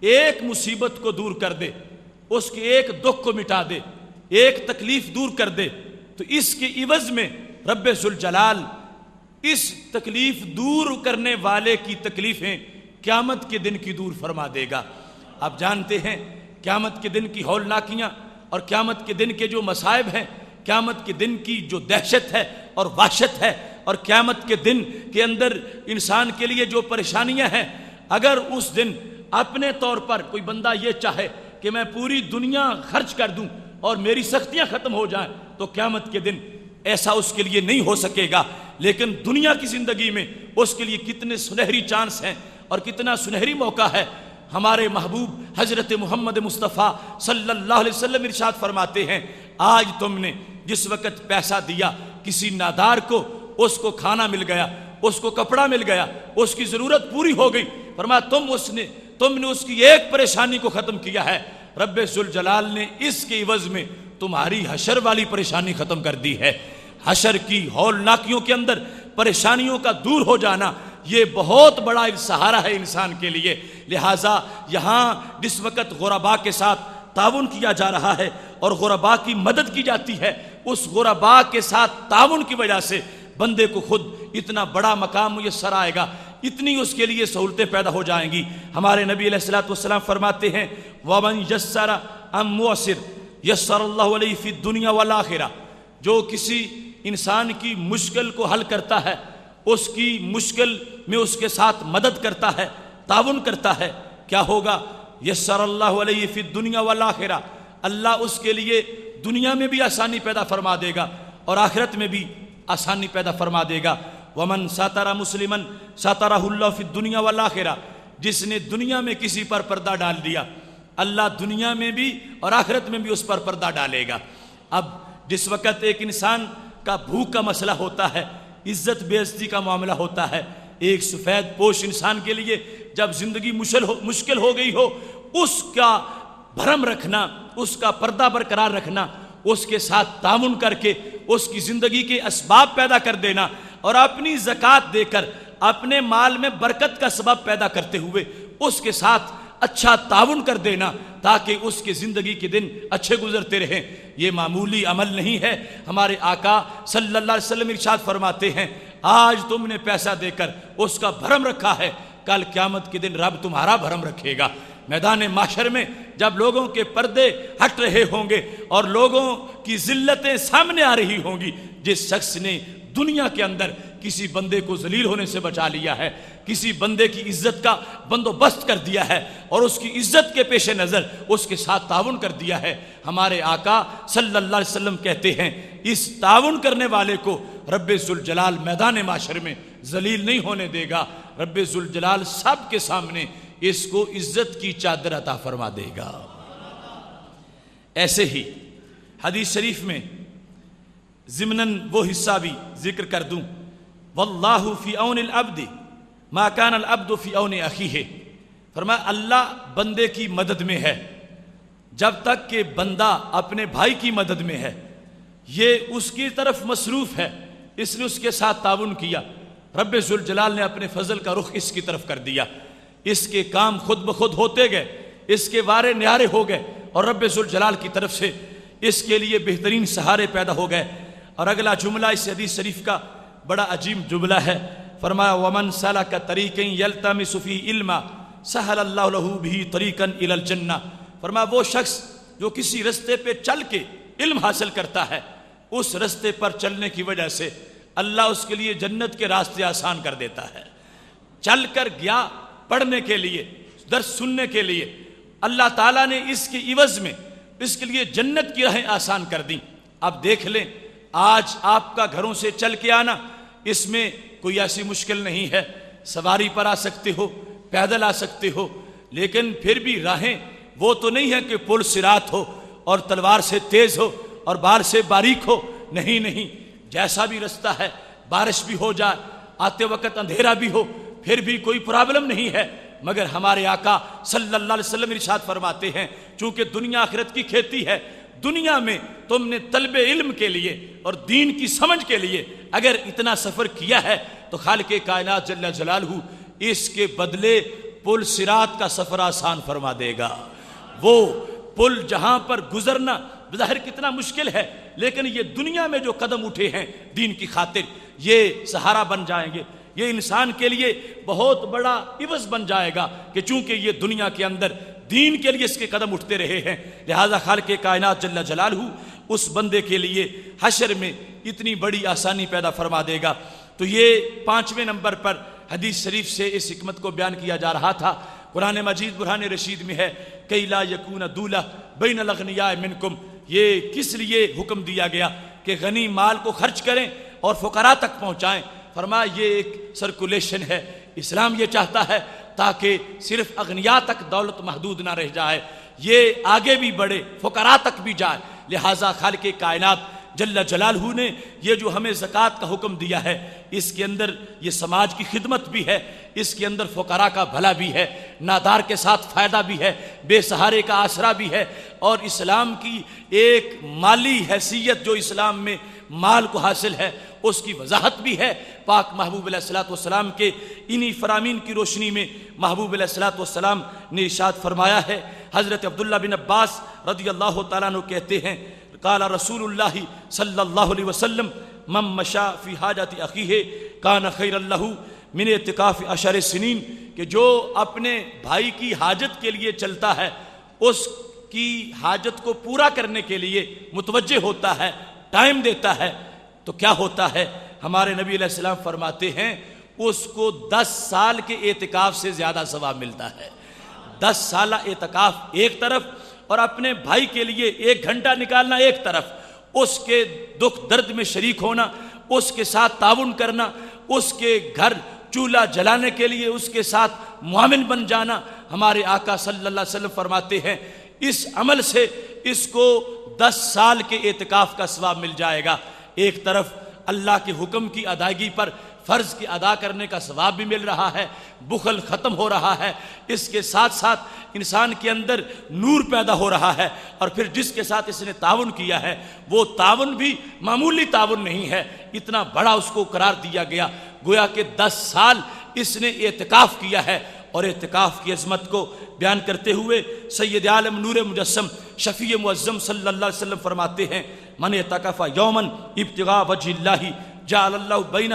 ایک مصیبت کو دور کر دے، اس کے ایک دکھ کو مٹا دے، ایک تکلیف دور کر دے، تو اس کے عوض میں رب ذوالجلال اس تکلیف دور کرنے والے کی تکلیفیں قیامت کے دن کی دور فرما دے گا. آپ جانتے ہیں قیامت کے دن کی ہولناکیاں اور قیامت کے دن کے جو مصائب ہیں، قیامت کے دن کی جو دہشت ہے اور وحشت ہے، اور قیامت کے دن کے اندر انسان کے لیے جو پریشانیاں ہیں. اگر اس دن اپنے طور پر کوئی بندہ یہ چاہے کہ میں پوری دنیا خرچ کر دوں اور میری سختیاں ختم ہو جائیں، تو قیامت کے دن ایسا اس کے لیے نہیں ہو سکے گا. لیکن دنیا کی زندگی میں اس کے لیے کتنے سنہری چانس ہیں اور کتنا سنہری موقع ہے. ہمارے محبوب حضرت محمد مصطفیٰ صلی اللہ علیہ وسلم ارشاد فرماتے ہیں، آج تم نے جس وقت پیسہ دیا کسی نادار کو، اس کو کھانا مل گیا، اس کو کپڑا مل گیا، اس کی ضرورت پوری ہو گئی. فرمایا تم نے اس کی ایک پریشانی کو ختم کیا ہے، رب ذوالجلال نے اس کے عوض میں تمہاری حشر والی پریشانی ختم کر دی ہے. حشر کی ہولناکیوں کے اندر پریشانیوں کا دور ہو جانا یہ بہت بڑا سہارا ہے انسان کے لیے. لہٰذا یہاں جس وقت غرباء کے ساتھ تعاون کیا جا رہا ہے اور غرباء کی مدد کی جاتی ہے، اس غرباء کے ساتھ تعاون کی وجہ سے بندے کو خود اتنا بڑا مقام میسر آئے گا، اتنی اس کے لیے سہولتیں پیدا ہو جائیں گی. ہمارے نبی علیہ الصلوۃ والسلام فرماتے ہیں، وَمَنْ يَسَّرَ عَنْ مُعْسِرٍ يَسَّرَ اللَّهُ عَلَيْهِ فِي الدُّنْيَا وَالْآخِرَةِ. جو کسی انسان کی مشکل کو حل کرتا ہے، اس کی مشکل میں اس کے ساتھ مدد کرتا ہے، تعاون کرتا ہے، کیا ہوگا؟ یسر اللہ علیہ فی الدنیا والآخرہ، اللہ اس کے لیے دنیا میں بھی آسانی پیدا فرما دے گا اور آخرت میں بھی آسانی پیدا فرما دے گا. ومن ساتر مسلمن ساترہ اللہ فی الدنیا والآخرہ. جس نے دنیا میں کسی پر پردہ ڈال دیا، اللہ دنیا میں بھی اور آخرت میں بھی اس پر پردہ ڈالے گا. اب جس وقت ایک انسان کا بھوک کا مسئلہ ہوتا ہے، عزت بے عزتی کا معاملہ ہوتا ہے، ایک سفید پوش انسان کے لیے جب زندگی مشکل ہو گئی ہو، اس کا بھرم رکھنا، اس کا پردہ برقرار رکھنا، اس کے ساتھ تعاون کر کے اس کی زندگی کے اسباب پیدا کر دینا اور اپنی زکوٰۃ دے کر اپنے مال میں برکت کا سبب پیدا کرتے ہوئے اس کے ساتھ اچھا تعاون کر دینا تاکہ اس کے زندگی کے دن اچھے گزرتے رہیں، یہ معمولی عمل نہیں ہے. ہمارے آقا صلی اللہ علیہ وسلم ارشاد فرماتے ہیں، آج تم نے پیسہ دے کر اس کا بھرم رکھا ہے، کل قیامت کے دن رب تمہارا بھرم رکھے گا. میدان محشر میں جب لوگوں کے پردے ہٹ رہے ہوں گے اور لوگوں کی ذلتیں سامنے آ رہی ہوں گی، جس شخص نے دنیا کے اندر کسی بندے کو ذلیل ہونے سے بچا لیا ہے، کسی بندے کی عزت کا بندوبست کر دیا ہے اور اس کی عزت کے پیش نظر اس کے ساتھ تعاون کر دیا ہے، ہمارے آقا صلی اللہ علیہ وسلم کہتے ہیں اس تعاون کرنے والے کو رب ذوالجلال میدان معاشر میں ذلیل نہیں ہونے دے گا. رب ذوالجلال سب کے سامنے اس کو عزت کی چادر عطا فرما دے گا. ایسے ہی حدیث شریف میں ضمناً وہ حصہ بھی ذکر کر دوں، واللہ فی عون العبد ما کان العبد فی عون اخیہ. فرمایا اللہ بندے کی مدد میں ہے جب تک کہ بندہ اپنے بھائی کی مدد میں ہے، یہ اس کی طرف مصروف ہے، اس نے اس کے ساتھ تعاون کیا، رب ذوالجلال نے اپنے فضل کا رخ اس کی طرف کر دیا، اس کے کام خود بخود ہوتے گئے، اس کے وارے نیارے ہو گئے اور رب ذوالجلال کی طرف سے اس کے لیے بہترین سہارے پیدا ہو گئے. اور اگلا جملہ اس حدیث شریف کا بڑا عجیب جملہ ہے. فرمایا ومن سلک طریقا یلتمس فیہ علما سہل اللہ لہ بہ طریقا الی الجنہ. فرمایا وہ شخص جو کسی رستے پہ چل کے علم حاصل کرتا ہے، اس رستے پر چلنے کی وجہ سے اللہ اس کے لیے جنت کے راستے آسان کر دیتا ہے. چل کر گیا پڑھنے کے لیے، درس سننے کے لیے، اللہ تعالیٰ نے اس کے عوض میں اس کے لیے جنت کی راہیں آسان کر دیں. اب دیکھ لیں آج آپ کا گھروں سے چل کے آنا، اس میں کوئی ایسی مشکل نہیں ہے، سواری پر آ سکتے ہو، پیدل آ سکتے ہو، لیکن پھر بھی راہیں وہ تو نہیں ہے کہ پل صراط ہو اور تلوار سے تیز ہو اور بار سے باریک ہو. نہیں، جیسا بھی رستہ ہے، بارش بھی ہو جائے، آتے وقت اندھیرا بھی ہو، پھر بھی کوئی پرابلم نہیں ہے. مگر ہمارے آقا صلی اللہ علیہ وسلم ارشاد فرماتے ہیں چونکہ دنیا آخرت کی کھیتی ہے، دنیا میں تم نے طلب علم کے لیے اور دین کی سمجھ کے لیے اگر اتنا سفر کیا ہے تو خالق کائنات جل جلالہ اس کے بدلے پل صراط کا سفر آسان فرما دے گا۔ وہ پل جہاں پر گزرنا بظاہر کتنا مشکل ہے، لیکن یہ دنیا میں جو قدم اٹھے ہیں دین کی خاطر، یہ سہارا بن جائیں گے، یہ انسان کے لیے بہت بڑا عوض بن جائے گا کہ چونکہ یہ دنیا کے اندر دین کے لیے اس کے قدم اٹھتے رہے ہیں، لہذا خالق کائنات جل جلالہ اس بندے کے لیے حشر میں اتنی بڑی آسانی پیدا فرما دے گا۔ تو یہ 5ویں نمبر پر حدیث شریف سے اس حکمت کو بیان کیا جا رہا تھا۔ قرآن مجید برہان رشید میں ہے کہ لا یکون دولہ بین الاغنیاء منکم، یہ کس لیے حکم دیا گیا کہ غنی مال کو خرچ کریں اور فقراء تک پہنچائیں؟ فرمایا یہ ایک سرکولیشن ہے، اسلام یہ چاہتا ہے تاکہ صرف اغنیاء تک دولت محدود نہ رہ جائے، یہ آگے بھی بڑھے، فقراء تک بھی جائے۔ لہٰذا خالق کائنات جل جلالہ نے یہ جو ہمیں زکوٰۃ کا حکم دیا ہے، اس کے اندر یہ سماج کی خدمت بھی ہے، اس کے اندر فقراء کا بھلا بھی ہے، نادار کے ساتھ فائدہ بھی ہے، بے سہارے کا آسرا بھی ہے، اور اسلام کی ایک مالی حیثیت جو اسلام میں مال کو حاصل ہے اس کی وضاحت بھی ہے۔ پاک محبوب علیہ الصلوۃ والسلام کے انہی فرامین کی روشنی میں محبوب علیہ الصلوۃ والسلام نے ارشاد فرمایا ہے، حضرت عبداللہ بن عباس رضی اللہ تعالیٰ عنہ کہتے ہیں قال رسول اللہ صلی اللہ علیہ وسلم من مشى فی حاجت اخیہ کان خیرا لہ من اعتکاف 10 سنین، کہ جو اپنے بھائی کی حاجت کے لیے چلتا ہے، اس کی حاجت کو پورا کرنے کے لیے متوجہ ہوتا ہے، ٹائم دیتا ہے، تو کیا ہوتا ہے؟ ہمارے نبی علیہ السلام فرماتے ہیں اس کو 10 سال کے اعتکاف سے زیادہ ثواب ملتا ہے۔ 10 سالہ اعتکاف ایک طرف اور اپنے بھائی کے لیے 1 گھنٹہ نکالنا ایک طرف، اس کے دکھ درد میں شریک ہونا، اس کے ساتھ تعاون کرنا، اس کے گھر چولہا جلانے کے لیے اس کے ساتھ معاون بن جانا۔ ہمارے آقا صلی اللہ علیہ وسلم فرماتے ہیں اس عمل سے اس کو 10 سال کے اعتکاف کا ثواب مل جائے گا۔ ایک طرف اللہ کے حکم کی ادائیگی پر فرض کی ادا کرنے کا ثواب بھی مل رہا ہے، بخل ختم ہو رہا ہے، اس کے ساتھ ساتھ انسان کے اندر نور پیدا ہو رہا ہے، اور پھر جس کے ساتھ اس نے تعاون کیا ہے وہ تعاون بھی معمولی تعاون نہیں ہے، اتنا بڑا اس کو قرار دیا گیا، گویا کہ 10 سال اس نے اعتکاف کیا ہے۔ اور اعتکاف کی عظمت کو بیان کرتے ہوئے سید عالم نور مجسم شفیع معظم صلی اللہ علیہ وسلم فرماتے ہیں من اعتکف یوما ابتغاء وجہ اللہ جعل اللہ بینہ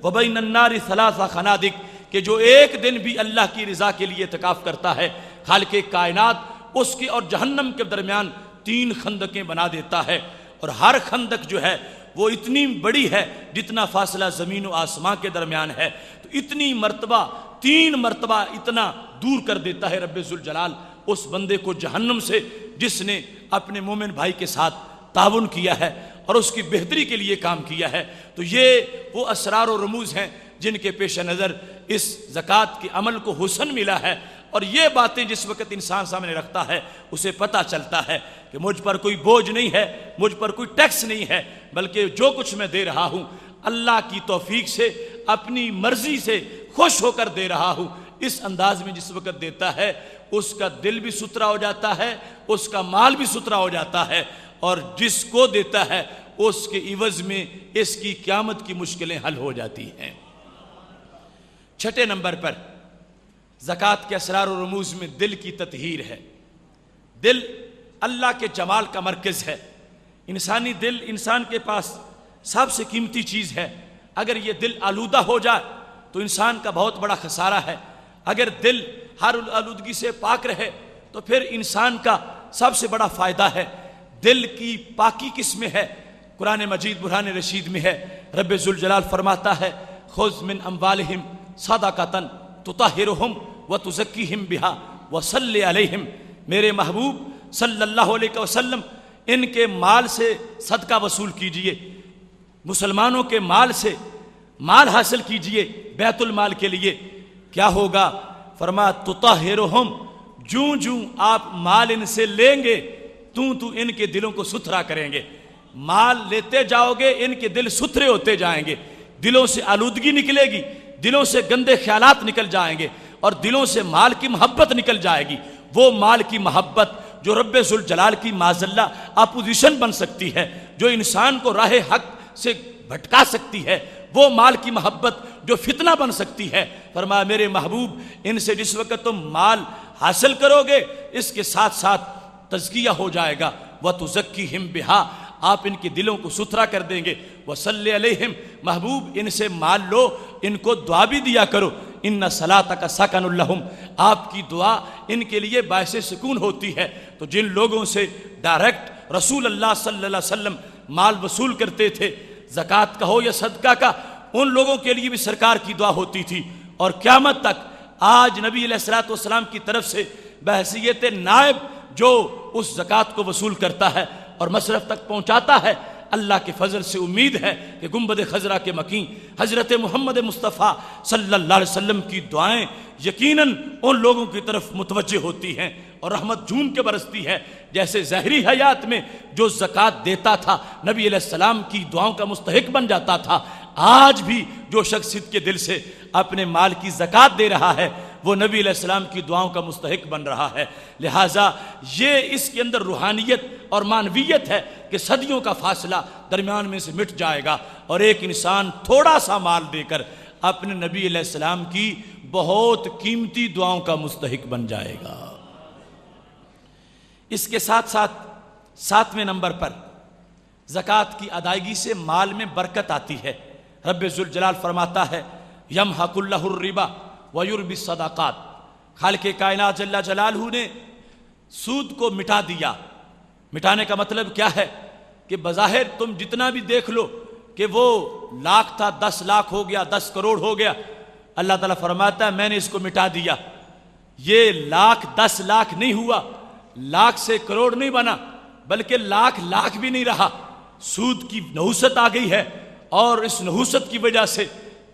وبین النار 3 خنادق، کہ جو ایک دن بھی اللہ کی رضا کے لیے اعتکاف کرتا ہے، خالق کائنات اس کے اور جہنم کے درمیان 3 خندقیں بنا دیتا ہے، اور ہر خندق جو ہے وہ اتنی بڑی ہے جتنا فاصلہ زمین و آسمان کے درمیان ہے، تو اتنی مرتبہ 3 مرتبہ اتنا دور کر دیتا ہے رب ذوالجلال اس بندے کو جہنم سے جس نے اپنے مومن بھائی کے ساتھ تعاون کیا ہے اور اس کی بہتری کے لیے کام کیا ہے۔ تو یہ وہ اسرار و رموز ہیں جن کے پیش نظر اس زکوٰۃ کے عمل کو حسن ملا ہے، اور یہ باتیں جس وقت انسان سامنے رکھتا ہے اسے پتہ چلتا ہے کہ مجھ پر کوئی بوجھ نہیں ہے، مجھ پر کوئی ٹیکس نہیں ہے، بلکہ جو کچھ میں دے رہا ہوں اللہ کی توفیق سے اپنی مرضی سے خوش ہو کر دے رہا ہوں۔ اس انداز میں جس وقت دیتا ہے اس کا دل بھی ستھرا ہو جاتا ہے، اس کا مال بھی ستھرا ہو جاتا ہے، اور جس کو دیتا ہے اس کے عوض میں اس کی قیامت کی مشکلیں حل ہو جاتی ہیں۔ 6 نمبر پر زکوٰۃ کے اسرار و رموز میں دل کی تطہیر ہے۔ دل اللہ کے جمال کا مرکز ہے، انسانی دل انسان کے پاس سب سے قیمتی چیز ہے۔ اگر یہ دل آلودہ ہو جائے تو انسان کا بہت بڑا خسارہ ہے، اگر دل ہر آلودگی سے پاک رہے تو پھر انسان کا سب سے بڑا فائدہ ہے۔ دل کی پاکی کس میں ہے؟ قرآن مجید برہان رشید میں ہے، رب ذوالجلال فرماتا ہے خذ من اموالہم صدقۃ تطہرہم وتزکیہم بہا وصلی علیہم، میرے محبوب صلی اللہ علیہ وسلم ان کے مال سے صدقہ وصول کیجئے، مسلمانوں کے مال سے مال حاصل کیجئے بیت المال کے لیے۔ کیا ہوگا؟ فرمایا تطہرہم، جوں جوں آپ مال ان سے لیں گے تو ان کے دلوں کو ستھرا کریں گے، مال لیتے جاؤ گے ان کے دل ستھرے ہوتے جائیں گے، دلوں سے آلودگی نکلے گی، دلوں سے گندے خیالات نکل جائیں گے، اور دلوں سے مال کی محبت نکل جائے گی۔ وہ مال کی محبت، جو رب ذوالجلال کی معاذاللہ اپوزیشن بن سکتی ہے، جو انسان کو راہ حق سے بھٹکا سکتی ہے، وہ مال کی محبت جو فتنہ بن سکتی ہے، فرمایا میرے محبوب ان سے جس وقت تم مال حاصل کرو گے اس کے ساتھ ساتھ تزکیہ ہو جائے گا، وَتُزَكِّهِمْ بِهَا، آپ ان کے دلوں کو ستھرا کر دیں گے، وَصَلِّ عَلَيْهِمْ، محبوب ان سے مال لو، ان کو دعا بھی دیا کرو، إِنَّ صَلَاتَكَ سَكَنٌ لَهُمْ، آپ کی دعا ان کے لیے باعث سکون ہوتی ہے۔ تو جن لوگوں سے ڈائریکٹ رسول اللہ صلی اللہ علیہ وسلم مال وصول کرتے تھے، زکوٰۃ کا ہو یا صدقہ کا، ان لوگوں کے لیے بھی سرکار کی دعا ہوتی تھی، اور قیامت تک آج نبی علیہ الصلوۃ والسلام کی طرف سے بحیثیت نائب جو اس زکوٰۃ کو وصول کرتا ہے اور مصرف تک پہنچاتا ہے، اللہ کے فضل سے امید ہے کہ گنبد خضرا کے مکین حضرت محمد مصطفیٰ صلی اللہ علیہ وسلم کی دعائیں یقیناً ان لوگوں کی طرف متوجہ ہوتی ہیں اور رحمت جھوم کے برستی ہے۔ جیسے ظاہری حیات میں جو زکوٰۃ دیتا تھا نبی علیہ السلام کی دعاؤں کا مستحق بن جاتا تھا، آج بھی جو شخص صدق کے دل سے اپنے مال کی زکوٰۃ دے رہا ہے وہ نبی علیہ السلام کی دعاؤں کا مستحق بن رہا ہے۔ لہٰذا یہ اس کے اندر روحانیت اور معنویت ہے کہ صدیوں کا فاصلہ درمیان میں سے مٹ جائے گا اور ایک انسان تھوڑا سا مال دے کر اپنے نبی علیہ السلام کی بہت قیمتی دعاؤں کا مستحق بن جائے گا۔ اس کے ساتھ ساتھ 7ویں نمبر پر زکوٰۃ کی ادائیگی سے مال میں برکت آتی ہے۔ رب ذوالجلال فرماتا ہے یمحق اللہ الربا ویربی الصدقات، خالق کائنات جل جلالہ نے سود کو مٹا دیا۔ مٹانے کا مطلب کیا ہے کہ بظاہر تم جتنا بھی دیکھ لو کہ وہ لاکھ تھا 10 لاکھ ہو گیا، 10 کروڑ ہو گیا، اللہ تعالیٰ فرماتا ہے میں نے اس کو مٹا دیا۔ یہ لاکھ 10 لاکھ نہیں ہوا، لاکھ سے کروڑ نہیں بنا، بلکہ لاکھ لاکھ بھی نہیں رہا۔ سود کی نحوست آ گئی ہے اور اس نحوست کی وجہ سے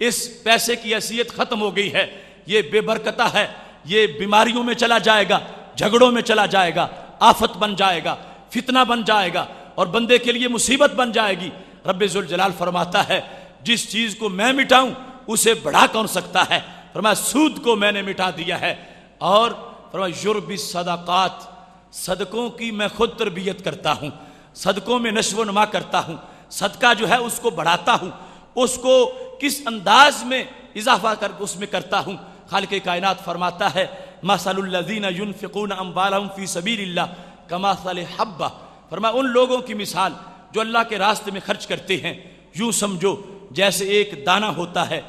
اس پیسے کی حیثیت ختم ہو گئی ہے۔ یہ بے برکتہ ہے، یہ بیماریوں میں چلا جائے گا، جھگڑوں میں چلا جائے گا، آفت بن جائے گا، فتنہ بن جائے گا اور بندے کے لیے مصیبت بن جائے گی۔ رب ذوالجلال فرماتا ہے جس چیز کو میں مٹاؤں اسے بڑھا کون سکتا ہے؟ فرمایا سود کو میں نے مٹا دیا ہے، اور فرمایا یربی الصدقات، صدقوں کی میں خود تربیت کرتا ہوں، صدقوں میں نشو و نما کرتا ہوں، صدقہ جو ہے اس کو بڑھاتا ہوں، اس کو کس انداز میں اضافہ کر اس میں کرتا ہوں۔ خالق کائنات فرماتا ہے مثل الذین ينفقون اموالهم فی سبیل اللہ کمثل حبہ، فرمایا ان لوگوں کی مثال جو اللہ کے راستے میں خرچ کرتے ہیں یوں سمجھو جیسے ایک دانہ ہوتا ہے،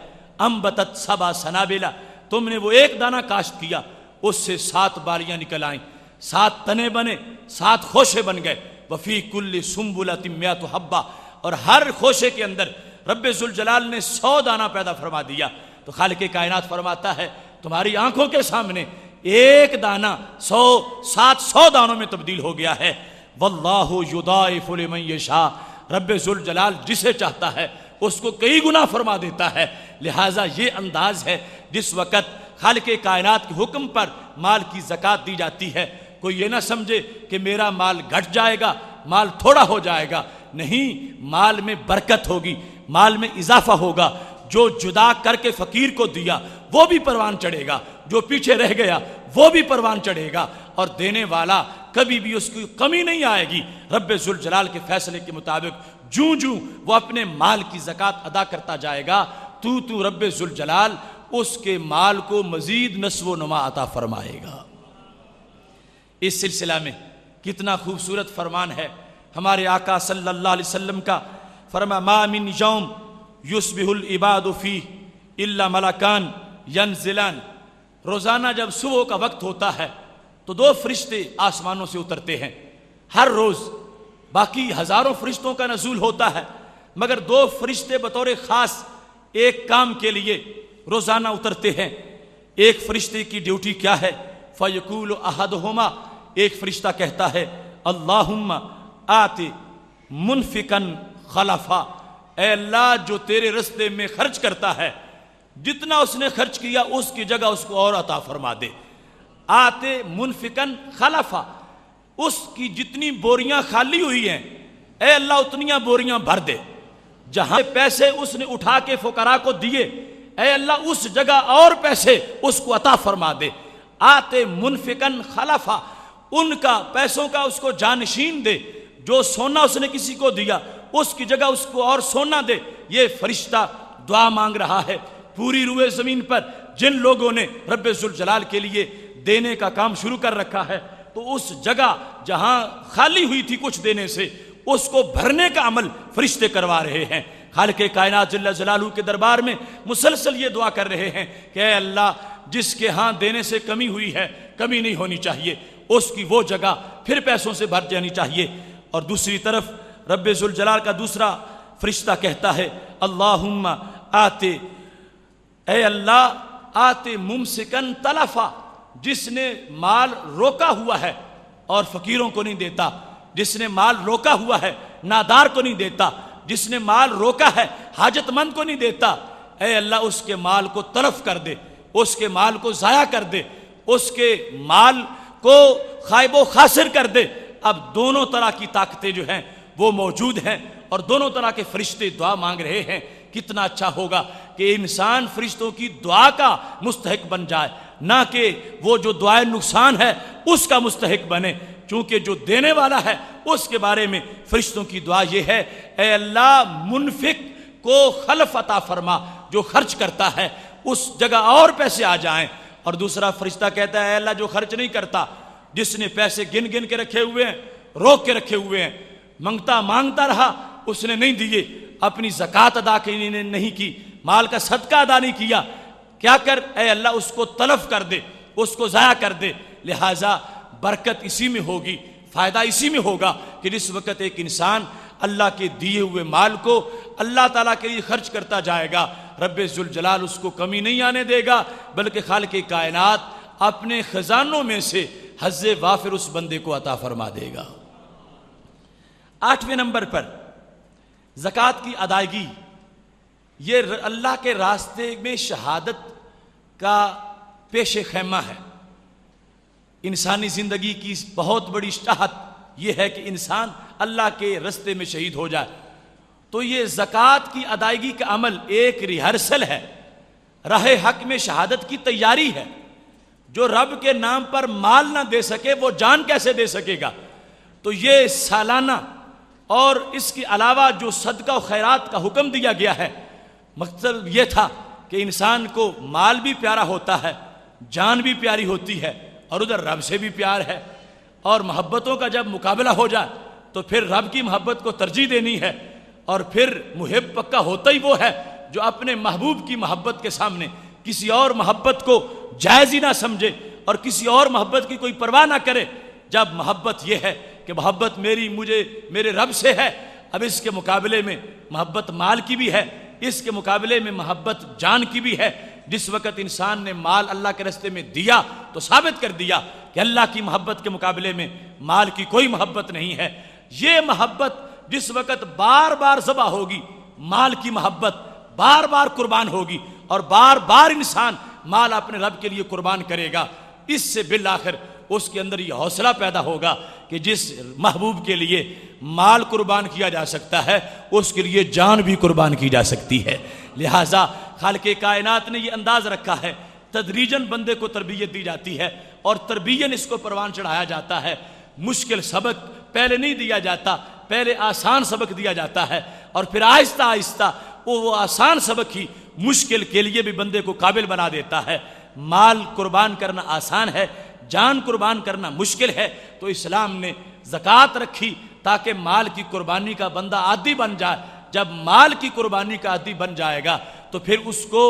انبتت 7 سنابلا، تم نے وہ ایک دانہ کاشت کیا اس سے 7 بالیاں نکل آئیں، 7 تنے بنے، 7 خوشے بن گئے، وفی کل سنبلۃ 100 حبہ، اور ہر خوشے کے اندر رب ذوالجلال نے 100 دانہ پیدا فرما دیا۔ تو خالق کائنات فرماتا ہے تمہاری آنکھوں کے سامنے ایک دانہ 700 دانوں میں تبدیل ہو گیا ہے۔ واللہ یضاعف لمن یشاء، رب ذوالجلال جسے چاہتا ہے اس کو کئی گنا فرما دیتا ہے۔ لہٰذا یہ انداز ہے جس وقت خالق کائنات کے حکم پر مال کی زکوٰۃ دی جاتی ہے، کوئی یہ نہ سمجھے کہ میرا مال گھٹ جائے گا، مال تھوڑا ہو جائے گا، نہیں، مال میں برکت ہوگی، مال میں اضافہ ہوگا۔ جو جدا کر کے فقیر کو دیا وہ بھی پروان چڑھے گا، جو پیچھے رہ گیا وہ بھی پروان چڑھے گا، اور دینے والا کبھی بھی اس کی کمی نہیں آئے گی۔ رب ذوالجلال کے فیصلے کے مطابق جوں جوں وہ اپنے مال کی زکوٰۃ ادا کرتا جائے گا تو رب ذوالجلال اس کے مال کو مزید نشو و نما عطا فرمائے گا۔ اس سلسلہ میں کتنا خوبصورت فرمان ہے ہمارے آقا صلی اللہ علیہ وسلم کا، فرمایا ما من یوم یصبح العباد فیہ الا ملکان ینزلان، روزانہ جب صبح کا وقت ہوتا ہے تو 2 فرشتے آسمانوں سے اترتے ہیں ہر روز، باقی ہزاروں فرشتوں کا نزول ہوتا ہے، مگر 2 فرشتے بطور خاص ایک کام کے لیے روزانہ اترتے ہیں۔ ایک فرشتے کی ڈیوٹی کیا ہے؟ فیقول احدہما، ایک فرشتہ کہتا ہے اللہم آت منفقن خلفا، اے اللہ جو تیرے رستے میں خرچ کرتا ہے جتنا اس نے خرچ کیا اس کی جگہ اس کو اور عطا فرما دے۔ آتے منفقن خلفا، اس کی جتنی بوریاں خالی ہوئی ہیں اے اللہ اتنیاں بوریاں بھر دے، جہاں پیسے اس نے اٹھا کے فقراء کو دیے اے اللہ اس جگہ اور پیسے اس کو عطا فرما دے۔ آتے منفقن خلفا، ان کا پیسوں کا اس کو جانشین دے، جو سونا اس نے کسی کو دیا اس کی جگہ اس کو اور سونا دے۔ یہ فرشتہ دعا مانگ رہا ہے پوری روئے زمین پر جن لوگوں نے رب ذوالجلال کے لیے دینے کا کام شروع کر رکھا ہے، تو اس جگہ جہاں خالی ہوئی تھی کچھ دینے سے، اس کو بھرنے کا عمل فرشتے کروا رہے ہیں۔ خالق کائنات جل جلالہ کے دربار میں مسلسل یہ دعا کر رہے ہیں کہ اے اللہ، جس کے ہاں دینے سے کمی ہوئی ہے، کمی نہیں ہونی چاہیے، اس کی وہ جگہ پھر پیسوں سے بھر جانی چاہیے۔ اور دوسری طرف رب ذوالجلال کا دوسرا فرشتہ کہتا ہے اللہم آتے، اے اللہ آتے ممسکن تلفا، جس نے مال روکا ہوا ہے اور فقیروں کو نہیں دیتا، جس نے مال روکا ہوا ہے نادار کو نہیں دیتا، جس نے مال روکا ہے حاجت مند کو نہیں دیتا، اے اللہ اس کے مال کو تلف کر دے، اس کے مال کو ضائع کر دے، اس کے مال کو خائب و خاسر کر دے۔ اب دونوں طرح کی طاقتیں جو ہیں وہ موجود ہیں اور دونوں طرح کے فرشتے دعا مانگ رہے ہیں۔ کتنا اچھا ہوگا کہ انسان فرشتوں کی دعا کا مستحق بن جائے، نہ کہ وہ جو دعائے نقصان ہے اس کا مستحق بنے، چونکہ جو دینے والا ہے اس کے بارے میں فرشتوں کی دعا یہ ہے اے اللہ منفق کو خلف عطا فرما، جو خرچ کرتا ہے اس جگہ اور پیسے آ جائیں۔ اور دوسرا فرشتہ کہتا ہے اے اللہ جو خرچ نہیں کرتا، جس نے پیسے گن گن کے رکھے ہوئے ہیں، روک کے رکھے ہوئے ہیں، مانگتا رہا اس نے نہیں دیے، اپنی زکوٰۃ ادا نہیں کی، مال کا صدقہ ادا نہیں کیا، کیا کر اے اللہ اس کو تلف کر دے، اس کو ضائع کر دے۔ لہٰذا برکت اسی میں ہوگی، فائدہ اسی میں ہوگا کہ جس وقت ایک انسان اللہ کے دیے ہوئے مال کو اللہ تعالیٰ کے لیے خرچ کرتا جائے گا، رب ذوالجلال اس کو کمی نہیں آنے دے گا، بلکہ خالق کائنات اپنے خزانوں میں سے حظ وافر اس بندے کو عطا فرما دے گا۔ 8ویں نمبر پر زکوٰۃ کی ادائیگی، یہ اللہ کے راستے میں شہادت کا پیش خیمہ ہے۔ انسانی زندگی کی بہت بڑی چاہت یہ ہے کہ انسان اللہ کے راستے میں شہید ہو جائے، تو یہ زکوٰۃ کی ادائیگی کا عمل ایک ریہرسل ہے، راہ حق میں شہادت کی تیاری ہے۔ جو رب کے نام پر مال نہ دے سکے وہ جان کیسے دے سکے گا؟ تو یہ سالانہ اور اس کے علاوہ جو صدقہ و خیرات کا حکم دیا گیا ہے، مقصد یہ تھا کہ انسان کو مال بھی پیارا ہوتا ہے، جان بھی پیاری ہوتی ہے، اور ادھر رب سے بھی پیار ہے، اور محبتوں کا جب مقابلہ ہو جائے تو پھر رب کی محبت کو ترجیح دینی ہے، اور پھر محب پکا ہوتا ہی وہ ہے جو اپنے محبوب کی محبت کے سامنے کسی اور محبت کو جائز ہی نہ سمجھے اور کسی اور محبت کی کوئی پرواہ نہ کرے۔ جب محبت یہ ہے کہ محبت میرے رب سے ہے، اب اس کے مقابلے میں محبت مال کی بھی ہے، اس کے مقابلے میں محبت جان کی بھی ہے۔ جس وقت انسان نے مال اللہ کے راستے میں دیا تو ثابت کر دیا کہ اللہ کی محبت کے مقابلے میں مال کی کوئی محبت نہیں ہے۔ یہ محبت جس وقت بار بار ذبح ہوگی، مال کی محبت بار بار قربان ہوگی، اور بار بار انسان مال اپنے رب کے لیے قربان کرے گا، اس سے بالآخر اس کے اندر یہ حوصلہ پیدا ہوگا کہ جس محبوب کے لیے مال قربان کیا جا سکتا ہے اس کے لیے جان بھی قربان کی جا سکتی ہے۔ لہٰذا خالق کائنات نے یہ انداز رکھا ہے، تدریجاً بندے کو تربیت دی جاتی ہے اور تربیتاً اس کو پروان چڑھایا جاتا ہے۔ مشکل سبق پہلے نہیں دیا جاتا، پہلے آسان سبق دیا جاتا ہے، اور پھر آہستہ آہستہ وہ آسان سبق ہی مشکل کے لیے بھی بندے کو قابل بنا دیتا ہے۔ مال قربان کرنا آسان ہے، جان قربان کرنا مشکل ہے، تو اسلام نے زکوٰۃ رکھی تاکہ مال کی قربانی کا بندہ عادی بن جائے۔ جب مال کی قربانی کا عادی بن جائے گا تو پھر اس کو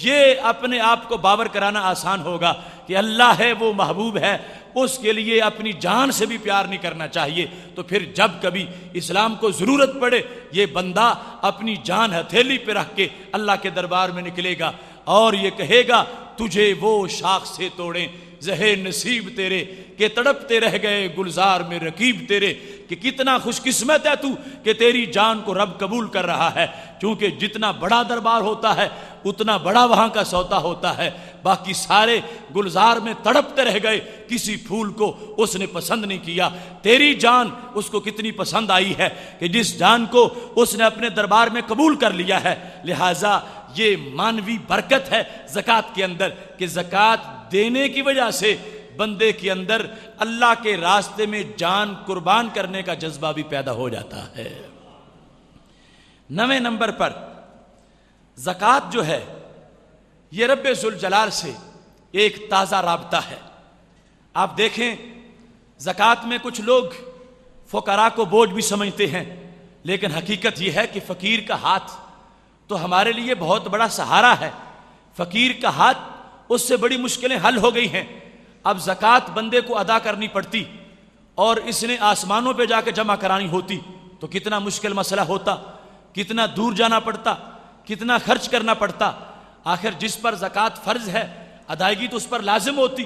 یہ اپنے آپ کو باور کرانا آسان ہوگا کہ اللہ ہے وہ محبوب ہے، اس کے لیے اپنی جان سے بھی پیار نہیں کرنا چاہیے۔ تو پھر جب کبھی اسلام کو ضرورت پڑے یہ بندہ اپنی جان ہتھیلی پہ رکھ کے اللہ کے دربار میں نکلے گا اور یہ کہے گا تجھے وہ شاخ سے توڑیں زہے نصیب تیرے کہ تڑپتے رہ گئے گلزار میں رقیب تیرے، کہ کتنا خوش قسمت ہے تو کہ تیری جان کو رب قبول کر رہا ہے، کیونکہ جتنا بڑا دربار ہوتا ہے اتنا بڑا وہاں کا سوتا ہوتا ہے۔ باقی سارے گلزار میں تڑپتے رہ گئے، کسی پھول کو اس نے پسند نہیں کیا، تیری جان اس کو کتنی پسند آئی ہے کہ جس جان کو اس نے اپنے دربار میں قبول کر لیا ہے۔ لہٰذا یہ مانوی برکت ہے زکوٰۃ کے اندر کہ زکوٰۃ دینے کی وجہ سے بندے کے اندر اللہ کے راستے میں جان قربان کرنے کا جذبہ بھی پیدا ہو جاتا ہے۔ 9 نمبر پر زکوٰۃ جو ہے یہ رب ذوالجلال سے ایک تازہ رابطہ ہے۔ آپ دیکھیں زکوٰۃ میں کچھ لوگ فقراء کو بوجھ بھی سمجھتے ہیں، لیکن حقیقت یہ ہے کہ فقیر کا ہاتھ تو ہمارے لیے بہت بڑا سہارا ہے۔ فقیر کا ہاتھ، اس سے بڑی مشکلیں حل ہو گئی ہیں۔ اب زکوٰۃ بندے کو ادا کرنی پڑتی اور اس نے آسمانوں پہ جا کے جمع کرانی ہوتی تو کتنا مشکل مسئلہ ہوتا، کتنا دور جانا پڑتا، کتنا خرچ کرنا پڑتا۔ آخر جس پر زکوٰۃ فرض ہے ادائیگی تو اس پر لازم ہوتی،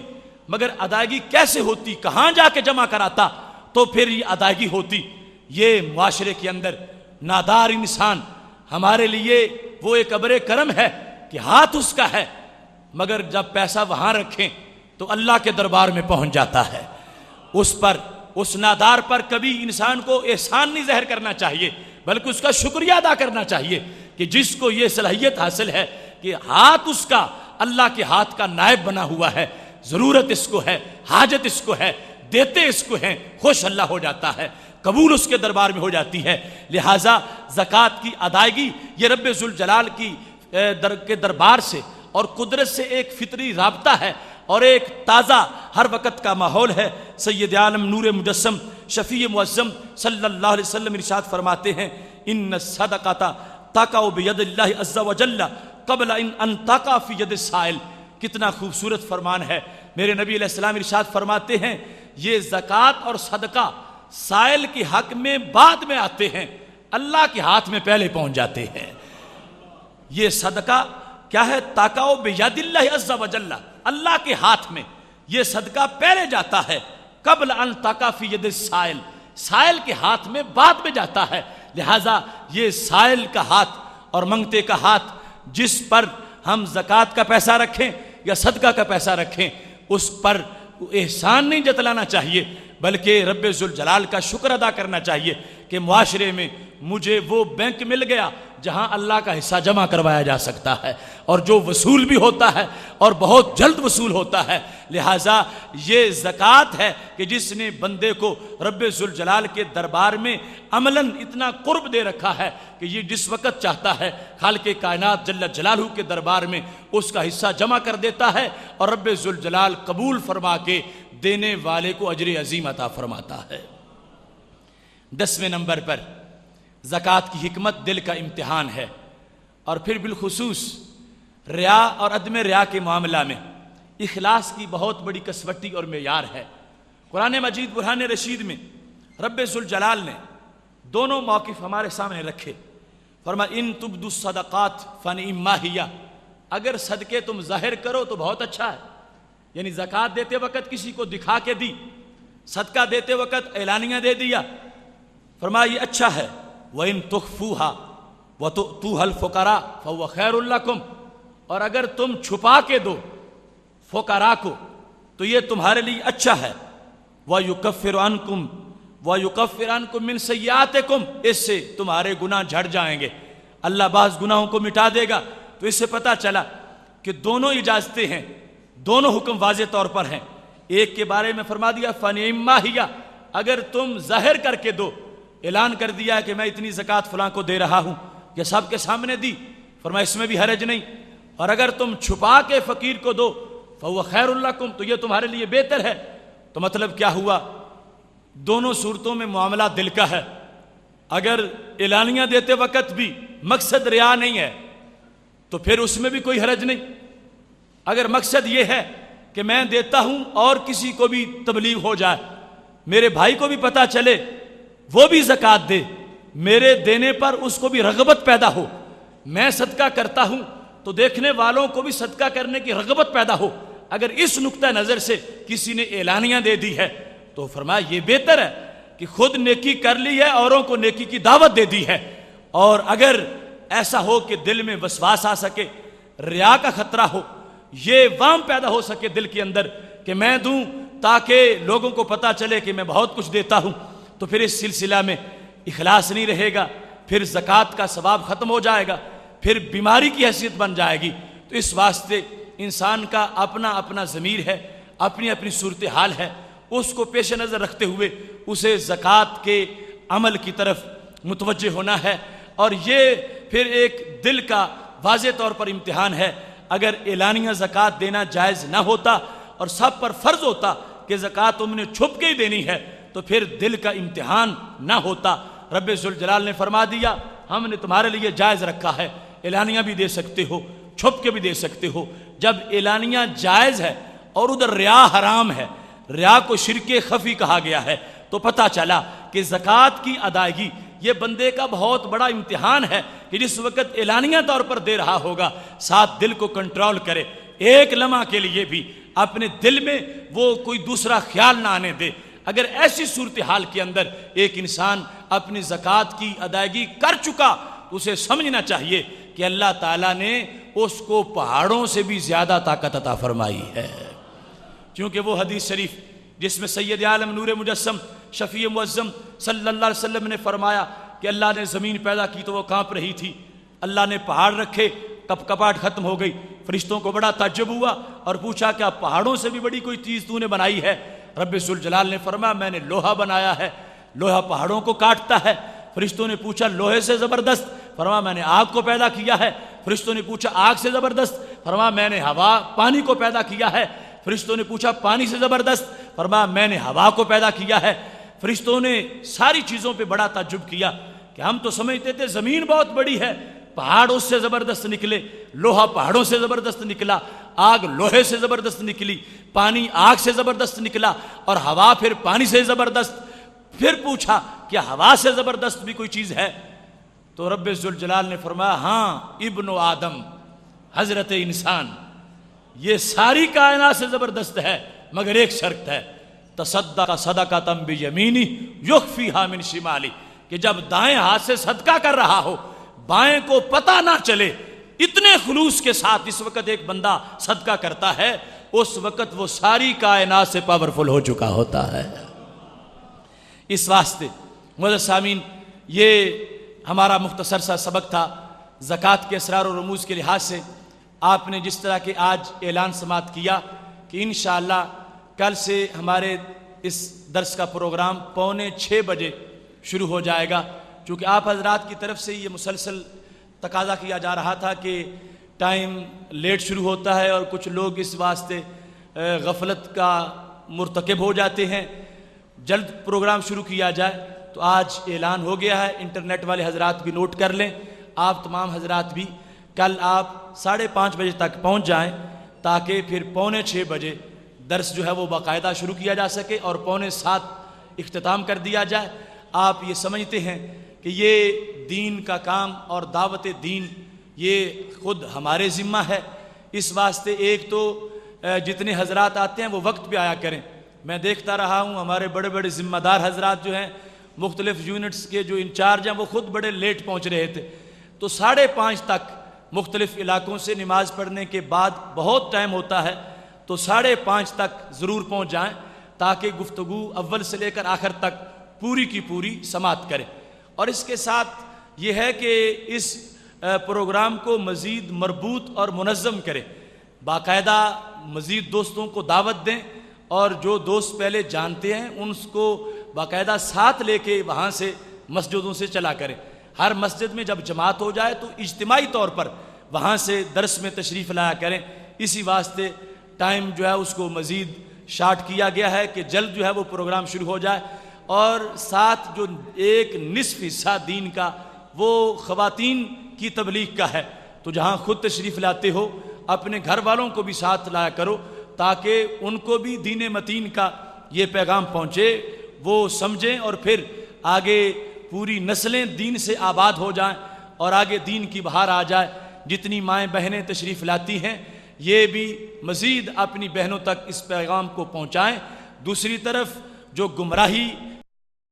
مگر ادائیگی کیسے ہوتی، کہاں جا کے جمع کراتا تو پھر یہ ادائیگی ہوتی۔ یہ معاشرے کے اندر نادار انسان ہمارے لیے وہ ایک ابر کرم ہے کہ ہاتھ اس کا ہے، مگر جب پیسہ وہاں رکھیں تو اللہ کے دربار میں پہنچ جاتا ہے۔ اس نادار پر کبھی انسان کو احسان نہیں ظاہر کرنا چاہیے، بلکہ اس کا شکریہ ادا کرنا چاہیے کہ جس کو یہ صلاحیت حاصل ہے کہ ہاتھ اس کا اللہ کے ہاتھ کا نائب بنا ہوا ہے، ضرورت اس کو ہے، حاجت اس کو ہے، دیتے اس کو ہیں، خوش اللہ ہو جاتا ہے، قبول اس کے دربار میں ہو جاتی ہے۔ لہٰذا زکوٰۃ کی ادائیگی یہ رب ذوالجلال کے دربار سے اور قدرت سے ایک فطری رابطہ ہے اور ایک تازہ ہر وقت کا ماحول ہے۔ سید عالم نور مجسم شفیع معظم صلی اللہ علیہ وسلم ارشاد فرماتے ہیں ان الصدقۃ تقع بید اللہ عز وجل قبل ان تقع فی ید السائل۔ کتنا خوبصورت فرمان ہے۔ میرے نبی علیہ السلام ارشاد فرماتے ہیں یہ زکوٰۃ اور صدقہ سائل کے حق میں بعد میں آتے ہیں، اللہ کے ہاتھ میں پہلے پہنچ جاتے ہیں۔ یہ صدقہ کیا ہے؟ تقع بید اللہ عز وجل، اللہ کے ہاتھ میں یہ صدقہ پہلے جاتا ہے، قبل ان تقع فی ید السائل، سائل کے ہاتھ میں بعد میں جاتا ہے۔ لہٰذا یہ سائل کا ہاتھ اور منگتے کا ہاتھ جس پر ہم زکوٰۃ کا پیسہ رکھیں یا صدقہ کا پیسہ رکھیں اس پر احسان نہیں جتلانا چاہیے، بلکہ رب ذوالجلال کا شکر ادا کرنا چاہیے کہ معاشرے میں مجھے وہ بینک مل گیا جہاں اللہ کا حصہ جمع کروایا جا سکتا ہے اور جو وصول بھی ہوتا ہے اور بہت جلد وصول ہوتا ہے۔ لہٰذا یہ زکوٰۃ ہے کہ جس نے بندے کو رب ذوالجلال کے دربار میں عملاً اتنا قرب دے رکھا ہے کہ یہ جس وقت چاہتا ہے خالق کائنات جل جلالہ کے دربار میں اس کا حصہ جمع کر دیتا ہے اور رب ذوالجلال قبول فرما کے دینے والے کو اجر عظیم عطا فرماتا ہے۔ 10ویں نمبر پر زکوٰۃ کی حکمت دل کا امتحان ہے، اور پھر بالخصوص ریا اور عدم ریا کے معاملہ میں اخلاص کی بہت بڑی کسوٹی اور معیار ہے۔ قرآن مجید برہان رشید میں رب ذوالجلال نے دونوں موقف ہمارے سامنے رکھے۔ فرمایا ان تبدوا الصدقات فنعما ہی، اگر صدقے تم ظاہر کرو تو بہت اچھا ہے، یعنی زکوٰۃ دیتے وقت کسی کو دکھا کے دی، صدقہ دیتے وقت اعلانیہ دے دیا، فرمایا یہ اچھا ہے۔ وَإِن تُخْفُوهَا وَتُؤْتُوهَا الْفُقَرَاءَ فَهُوَ خَيْرٌ لَكُمْ، اور اگر تم چھپا کے دو فقراء کو تو یہ تمہارے لیے اچھا ہے۔ وَيُكَفِّرُ عَنْكُمْ مِنْ سَيِّئَاتِكُمْ، اس سے تمہارے گناہ جھڑ جائیں گے، اللہ بعض گناہوں کو مٹا دے گا۔ تو اس سے پتہ چلا کہ دونوں اجازتیں ہیں، دونوں حکم واضح طور پر ہیں۔ ایک کے بارے میں فرما دیا فنعما ہی، اگر تم ظاہر کر کے دو، اعلان کر دیا کہ میں اتنی زکوٰۃ فلاں کو دے رہا ہوں، یا سب کے سامنے دی، فرمایا اس میں بھی حرج نہیں۔ اور اگر تم چھپا کے فقیر کو دو فَهُوَ خَيْرٌ لَكُمْ، تو یہ تمہارے لیے بہتر ہے۔ تو مطلب کیا ہوا؟ دونوں صورتوں میں معاملہ دل کا ہے۔ اگر اعلانیہ دیتے وقت بھی مقصد ریا نہیں ہے تو پھر اس میں بھی کوئی حرج نہیں۔ اگر مقصد یہ ہے کہ میں دیتا ہوں اور کسی کو بھی تبلیغ ہو جائے، میرے بھائی کو بھی پتہ چلے، وہ بھی زکوٰۃ دے، میرے دینے پر اس کو بھی رغبت پیدا ہو، میں صدقہ کرتا ہوں تو دیکھنے والوں کو بھی صدقہ کرنے کی رغبت پیدا ہو، اگر اس نقطہ نظر سے کسی نے اعلانیہ دے دی ہے تو فرمایا یہ بہتر ہے کہ خود نیکی کر لی ہے، اوروں کو نیکی کی دعوت دے دی ہے۔ اور اگر ایسا ہو کہ دل میں وسواس آ سکے، ریا کا خطرہ ہو، یہ وہم پیدا ہو سکے دل کے اندر کہ میں دوں تاکہ لوگوں کو پتہ چلے کہ میں بہت کچھ دیتا ہوں، تو پھر اس سلسلہ میں اخلاص نہیں رہے گا، پھر زکوٰۃ کا ثواب ختم ہو جائے گا، پھر بیماری کی حیثیت بن جائے گی۔ تو اس واسطے انسان کا اپنا اپنا ضمیر ہے، اپنی اپنی صورتحال ہے، اس کو پیش نظر رکھتے ہوئے اسے زکوٰۃ کے عمل کی طرف متوجہ ہونا ہے۔ اور یہ پھر ایک دل کا واضح طور پر امتحان ہے۔ اگر اعلانیہ زکوٰۃ دینا جائز نہ ہوتا اور سب پر فرض ہوتا کہ زکوٰۃ تم نے چھپ کے ہی دینی ہے تو پھر دل کا امتحان نہ ہوتا۔ رب ذوالجلال نے فرما دیا ہم نے تمہارے لیے جائز رکھا ہے، اعلانیہ بھی دے سکتے ہو، چھپ کے بھی دے سکتے ہو۔ جب اعلانیہ جائز ہے اور ادھر ریا حرام ہے، ریا کو شرک خفی کہا گیا ہے، تو پتہ چلا کہ زکوٰۃ کی ادائیگی یہ بندے کا بہت بڑا امتحان ہے کہ جس وقت اعلانیہ طور پر دے رہا ہوگا ساتھ دل کو کنٹرول کرے، ایک لمحہ کے لیے بھی اپنے دل میں وہ کوئی دوسرا خیال نہ آنے دے۔ اگر ایسی صورتحال کے اندر ایک انسان اپنی زکوٰۃ کی ادائیگی کر چکا، اسے سمجھنا چاہیے کہ اللہ تعالیٰ نے اس کو پہاڑوں سے بھی زیادہ طاقت عطا فرمائی ہے۔ کیونکہ وہ حدیث شریف جس میں سید عالم نور مجسم شفیع معظم صلی اللہ علیہ وسلم نے فرمایا کہ اللہ نے زمین پیدا کی تو وہ کانپ رہی تھی، اللہ نے پہاڑ رکھے، کپ کپاٹ ختم ہو گئی، فرشتوں کو بڑا تعجب ہوا اور پوچھا کیا پہاڑوں سے بھی بڑی کوئی چیز تو نے بنائی ہے؟ رب ذوالجلال نے فرمایا میں نے لوہا بنایا ہے، لوہا پہاڑوں کو کاٹتا ہے۔ فرشتوں نے پوچھا لوہے سے زبردست؟ فرمایا میں نے آگ کو پیدا کیا ہے۔ فرشتوں نے پوچھا آگ سے زبردست؟ فرمایا میں نے ہوا پانی کو پیدا کیا ہے۔ فرشتوں نے پوچھا پانی سے زبردست؟ فرمایا میں نے ہوا کو پیدا کیا ہے۔ فرشتوں نے ساری چیزوں پہ بڑا تعجب کیا کہ ہم تو سمجھتے تھے زمین بہت بڑی ہے، پہاڑ اس سے زبردست نکلے، لوہا پہاڑوں سے زبردست نکلا، آگ لوہے سے زبردست نکلی، پانی آگ سے زبردست نکلا اور ہوا پھر پانی سے زبردست۔ پھر پوچھا کیا ہوا سے زبردست بھی کوئی چیز ہے؟ تو رب ذوالجلال نے فرمایا ہاں ابن آدم، حضرت انسان، یہ ساری کائنات سے زبردست ہے مگر ایک شرط ہے، تصدق صدقۃ بیمینہ یخفیہا من شمالہ، کہ جب دائیں ہاتھ سے صدقہ کر رہا ہو بائیں کو پتہ نہ چلے۔ اتنے خلوص کے ساتھ اس وقت ایک بندہ صدقہ کرتا ہے، اس وقت وہ ساری کائنات سے پاورفل ہو چکا ہوتا ہے۔ اس واسطے معزز سامعین، یہ ہمارا مختصر سا سبق تھا زکوٰۃ کے اسرار و رموز کے لحاظ سے۔ آپ نے جس طرح کہ آج اعلان سماعت کیا کہ انشاءاللہ کل سے ہمارے اس درس کا پروگرام 5:45 بجے شروع ہو جائے گا، چونکہ آپ حضرات کی طرف سے یہ مسلسل تقاضا کیا جا رہا تھا کہ ٹائم لیٹ شروع ہوتا ہے اور کچھ لوگ اس واسطے غفلت کا مرتکب ہو جاتے ہیں، جلد پروگرام شروع کیا جائے۔ تو آج اعلان ہو گیا ہے، انٹرنیٹ والے حضرات بھی نوٹ کر لیں، آپ تمام حضرات بھی کل آپ 5:30 بجے تک پہنچ جائیں تاکہ پھر 6:45 بجے درس جو ہے وہ باقاعدہ شروع کیا جا سکے اور 6:45 اختتام کر دیا جائے۔ آپ یہ سمجھتے ہیں کہ یہ دین کا کام اور دعوت دین یہ خود ہمارے ذمہ ہے، اس واسطے ایک تو جتنے حضرات آتے ہیں وہ وقت پہ آیا کریں۔ میں دیکھتا رہا ہوں ہمارے بڑے بڑے ذمہ دار حضرات جو ہیں، مختلف یونٹس کے جو انچارج ہیں، وہ خود بڑے لیٹ پہنچ رہے تھے، تو 5:30 تک مختلف علاقوں سے نماز پڑھنے کے بعد بہت ٹائم ہوتا ہے، تو 5:30 تک ضرور پہنچ جائیں تاکہ گفتگو اول سے لے کر آخر تک پوری کی پوری سماعت کریں۔ اور اس کے ساتھ یہ ہے کہ اس پروگرام کو مزید مربوط اور منظم کریں، باقاعدہ مزید دوستوں کو دعوت دیں اور جو دوست پہلے جانتے ہیں ان کو باقاعدہ ساتھ لے کے وہاں سے مسجدوں سے چلا کریں۔ ہر مسجد میں جب جماعت ہو جائے تو اجتماعی طور پر وہاں سے درس میں تشریف لایا کریں۔ اسی واسطے ٹائم جو ہے اس کو مزید شارٹ کیا گیا ہے کہ جلد جو ہے وہ پروگرام شروع ہو جائے، اور ساتھ جو ایک نصف حصہ دین کا وہ خواتین کی تبلیغ کا ہے، تو جہاں خود تشریف لاتے ہو اپنے گھر والوں کو بھی ساتھ لایا کرو تاکہ ان کو بھی دین متین کا یہ پیغام پہنچے، وہ سمجھیں اور پھر آگے پوری نسلیں دین سے آباد ہو جائیں اور آگے دین کی بہار آ جائے۔ جتنی مائیں بہنیں تشریف لاتی ہیں یہ بھی مزید اپنی بہنوں تک اس پیغام کو پہنچائیں۔ دوسری طرف جو گمراہی